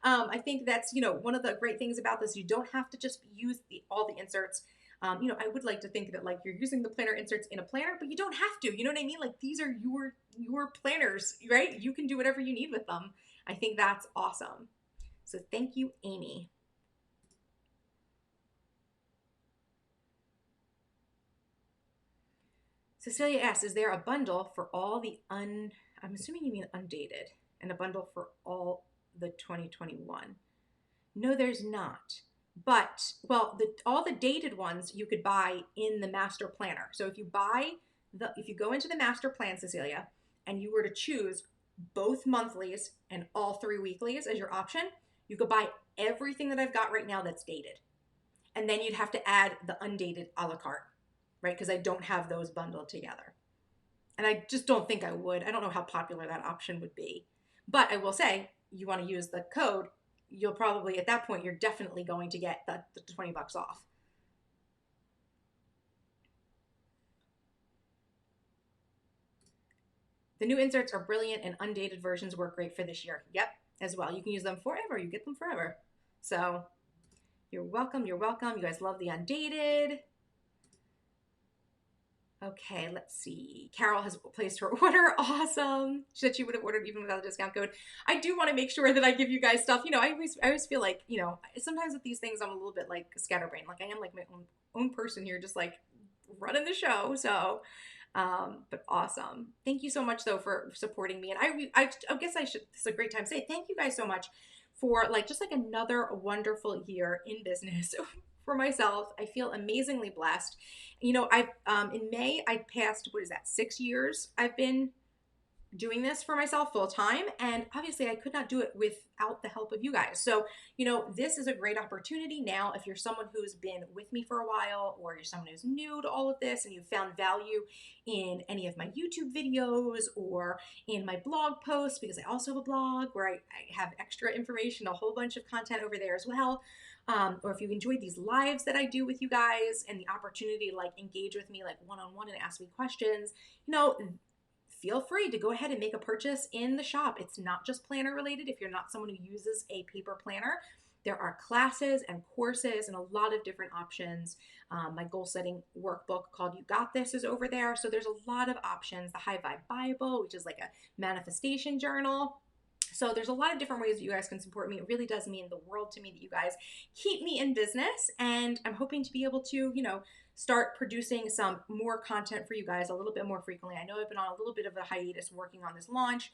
I think that's, one of the great things about this. You don't have to just use all the inserts. I would like to think that like you're using the planner inserts in a planner, but you don't have to. You know what I mean? Like these are your planners, right? You can do whatever you need with them. I think that's awesome. So thank you, Amy. Cecilia asks, is there a bundle for all the I'm assuming you mean undated, and a bundle for all the 2021? No, there's not. But, well, all the dated ones you could buy in the master planner. So if you go into the master plan, Cecilia, and you were to choose both monthlies and all 3 weeklies as your option, you could buy everything that I've got right now that's dated. And then you'd have to add the undated a la carte, right? Because I don't have those bundled together. And I just don't think I would. I don't know how popular that option would be. But I will say, you want to use the code, you'll probably, at that point, you're definitely going to get the $20 off. The new inserts are brilliant and undated versions work great for this year. Yep, as well. You can use them forever. You get them forever. So you're welcome. You're welcome. You guys love the undated. Okay, let's see. Carol has placed her order. Awesome. She said she would have ordered even without the discount code. I do want to make sure that I give you guys stuff. I always feel like, sometimes with these things, I'm a little bit like scatterbrained. Like I am like my own person here, just like running the show. So, but awesome. Thank you so much though for supporting me. And I guess this is a great time to say thank you guys so much for just another wonderful year in business. For myself, I feel amazingly blessed. I've in May I passed 6 years I've been doing this for myself full time, and obviously I could not do it without the help of you guys. So this is a great opportunity now. If you're someone who's been with me for a while, or you're someone who's new to all of this and you found value in any of my YouTube videos or in my blog posts, because I also have a blog where I have extra information, a whole bunch of content over there as well. Or if you enjoyed these lives that I do with you guys and the opportunity to engage with me one-on-one and ask me questions, feel free to go ahead and make a purchase in the shop. It's not just planner related. If you're not someone who uses a paper planner, there are classes and courses and a lot of different options. My goal setting workbook called You Got This is over there. So there's a lot of options. The High Vibe Bible, which is like a manifestation journal. So there's a lot of different ways that you guys can support me. It really does mean the world to me that you guys keep me in business. And I'm hoping to be able to, start producing some more content for you guys a little bit more frequently. I know I've been on a little bit of a hiatus working on this launch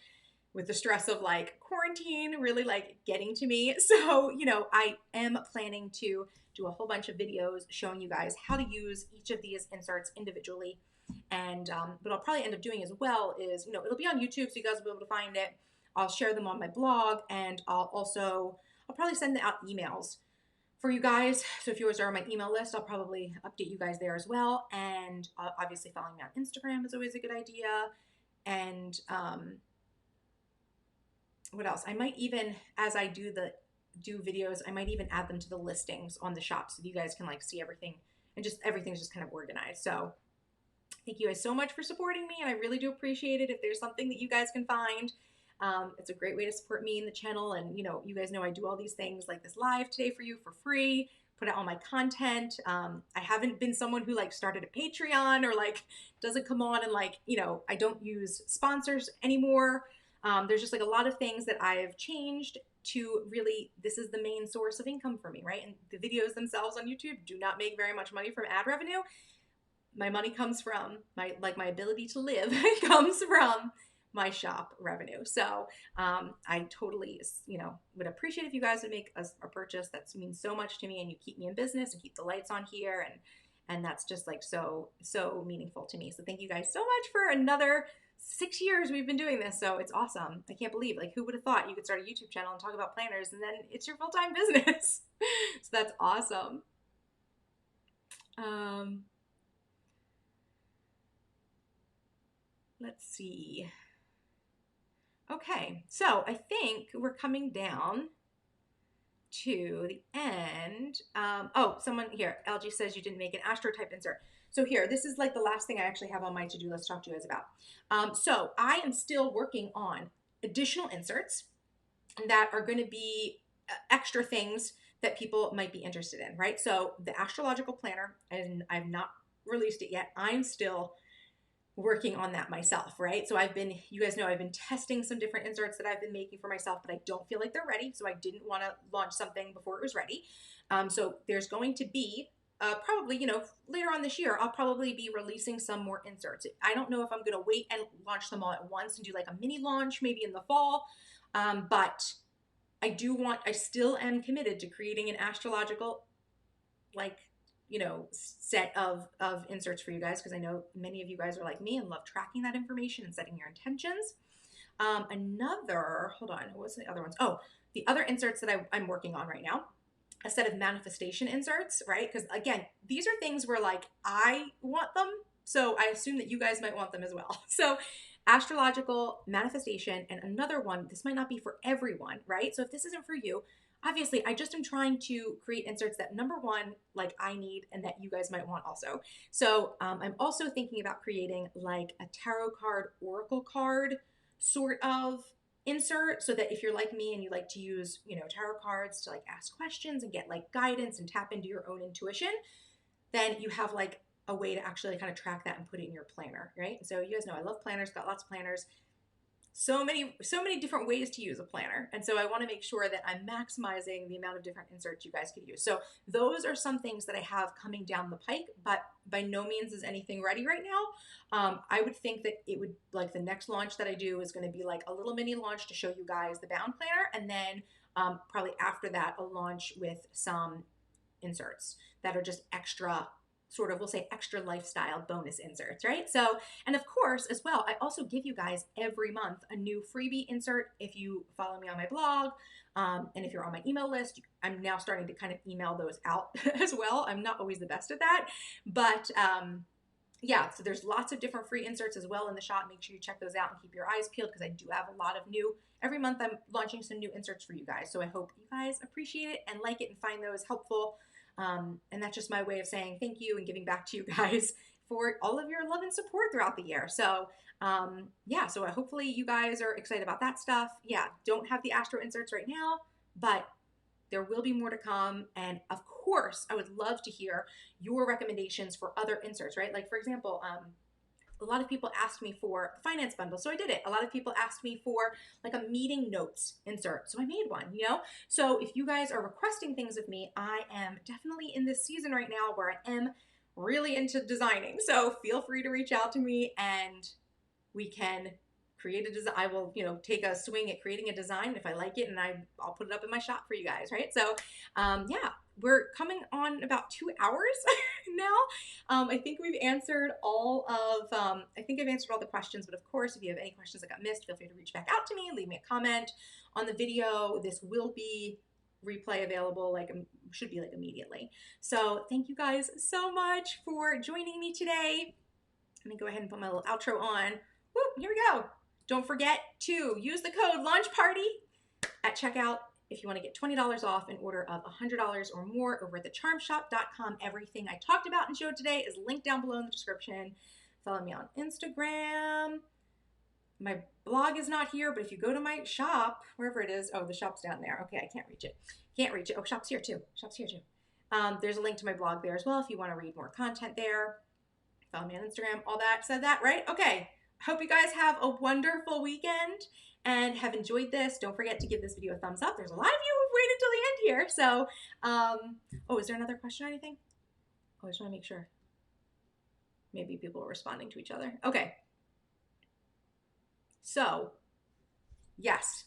with the stress of like quarantine really like getting to me. So, I am planning to do a whole bunch of videos showing you guys how to use each of these inserts individually. And what I'll probably end up doing as well is, it'll be on YouTube, so you guys will be able to find it. I'll share them on my blog, and I'll probably send out emails for you guys. So if you guys are on my email list, I'll probably update you guys there as well. And obviously following me on Instagram is always a good idea. And what else? I might even, as I do videos, I might even add them to the listings on the shop so that you guys can like see everything, and just everything's just kind of organized. So thank you guys so much for supporting me, and I really do appreciate it. If there's something that you guys can find, it's a great way to support me in the channel. And you guys know I do all these things like this live today for you for free, put out all my content. I haven't been someone who like started a Patreon or like doesn't come on and like, I don't use sponsors anymore. There's just like a lot of things that I've changed to really, this is the main source of income for me, right? And the videos themselves on YouTube do not make very much money from ad revenue. My money comes from my ability to live comes from my shop revenue. So I totally, would appreciate if you guys would make a purchase. That means so much to me, and you keep me in business and keep the lights on here. And that's just like so meaningful to me. So thank you guys so much for another 6 years we've been doing this. So it's awesome. I can't believe, like, who would have thought you could start a YouTube channel and talk about planners and then it's your full-time business. So that's awesome. Let's see. Okay, so I think we're coming down to the end. Oh, someone here, LG says you didn't make an astrotype insert. So here, this is like the last thing I actually have on my to-do list to talk to you guys about. So I am still working on additional inserts that are going to be extra things that people might be interested in, right? So the astrological planner, and I've not released it yet. I'm still working on that myself, right? So you guys know I've been testing some different inserts that I've been making for myself, but I don't feel like they're ready. So I didn't want to launch something before it was ready. So there's going to be probably, later on this year, I'll probably be releasing some more inserts. I don't know if I'm going to wait and launch them all at once and do like a mini launch maybe in the fall. But I still am committed to creating an astrological, set of inserts for you guys, because I know many of you guys are like me and love tracking that information and setting your intentions. Hold on, what's the other ones? Oh, the other inserts that I'm working on right now, a set of manifestation inserts, right? Because again, these are things where like I want them, so I assume that you guys might want them as well. So astrological, manifestation, and another one, this might not be for everyone, right? So if this isn't for you, obviously, I just am trying to create inserts that, number one, like I need and that you guys might want also. So I'm also thinking about creating like a tarot card, oracle card sort of insert, so that if you're like me and you like to use, tarot cards to like ask questions and get like guidance and tap into your own intuition, then you have like a way to actually kind of track that and put it in your planner, right? So you guys know I love planners, got lots of planners. So many different ways to use a planner. And so I want to make sure that I'm maximizing the amount of different inserts you guys could use. So those are some things that I have coming down the pike, but by no means is anything ready right now. I would think that it would, like, the next launch that I do is going to be like a little mini launch to show you guys the bound planner. And then probably after that, a launch with some inserts that are just extra, sort of, we'll say extra lifestyle bonus inserts, right? So, and of course, as well, I also give you guys every month a new freebie insert if you follow me on my blog. And if you're on my email list, I'm now starting to kind of email those out as well. I'm not always the best at that, but yeah, so there's lots of different free inserts as well in the shop. Make sure you check those out and keep your eyes peeled, because I do have a lot of every month I'm launching some new inserts for you guys. So I hope you guys appreciate it and like it and find those helpful. And that's just my way of saying thank you and giving back to you guys for all of your love and support throughout the year. So yeah, so hopefully you guys are excited about that stuff. Yeah, don't have the Astro inserts right now, but there will be more to come. And of course, I would love to hear your recommendations for other inserts, right? Like, for example, A lot of people asked me for a finance bundle, so I did it. A lot of people asked me for like a meeting notes insert, so I made one, you know? So if you guys are requesting things of me, I am definitely in this season right now where I am really into designing. So feel free to reach out to me and we can create a design. I will, you know, take a swing at creating a design if I like it, and I'll put it up in my shop for you guys, right? So yeah, we're coming on about 2 hours now. I think we've answered all of, I think I've answered all the questions, but of course, if you have any questions that got missed, feel free to reach back out to me, leave me a comment on the video. This will be replay available, like should be like immediately. So thank you guys so much for joining me today. Let me go ahead and put my little outro on. Woo, here we go. Don't forget to use the code LaunchParty at checkout if you want to get $20 off an order of $100 or more over at thecharmshop.com. Everything I talked about and showed today is linked down below in the description. Follow me on Instagram. My blog is not here, but if you go to my shop, wherever it is, oh, the shop's down there. Okay, I can't reach it. Can't reach it. Oh, shop's here too. Shop's here too. There's a link to my blog there as well if you want to read more content there. Follow me on Instagram, all that. Said that, right? Okay. Hope you guys have a wonderful weekend and have enjoyed this. Don't forget to give this video a thumbs up. There's a lot of you who've waited till the end here. So, oh, is there another question or anything? Oh, I just want to make sure. Maybe people are responding to each other. Okay. So, yes.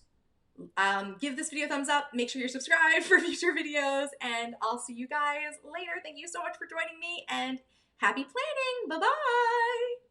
Give this video a thumbs up. Make sure you're subscribed for future videos. And I'll see you guys later. Thank you so much for joining me. And happy planning. Bye-bye.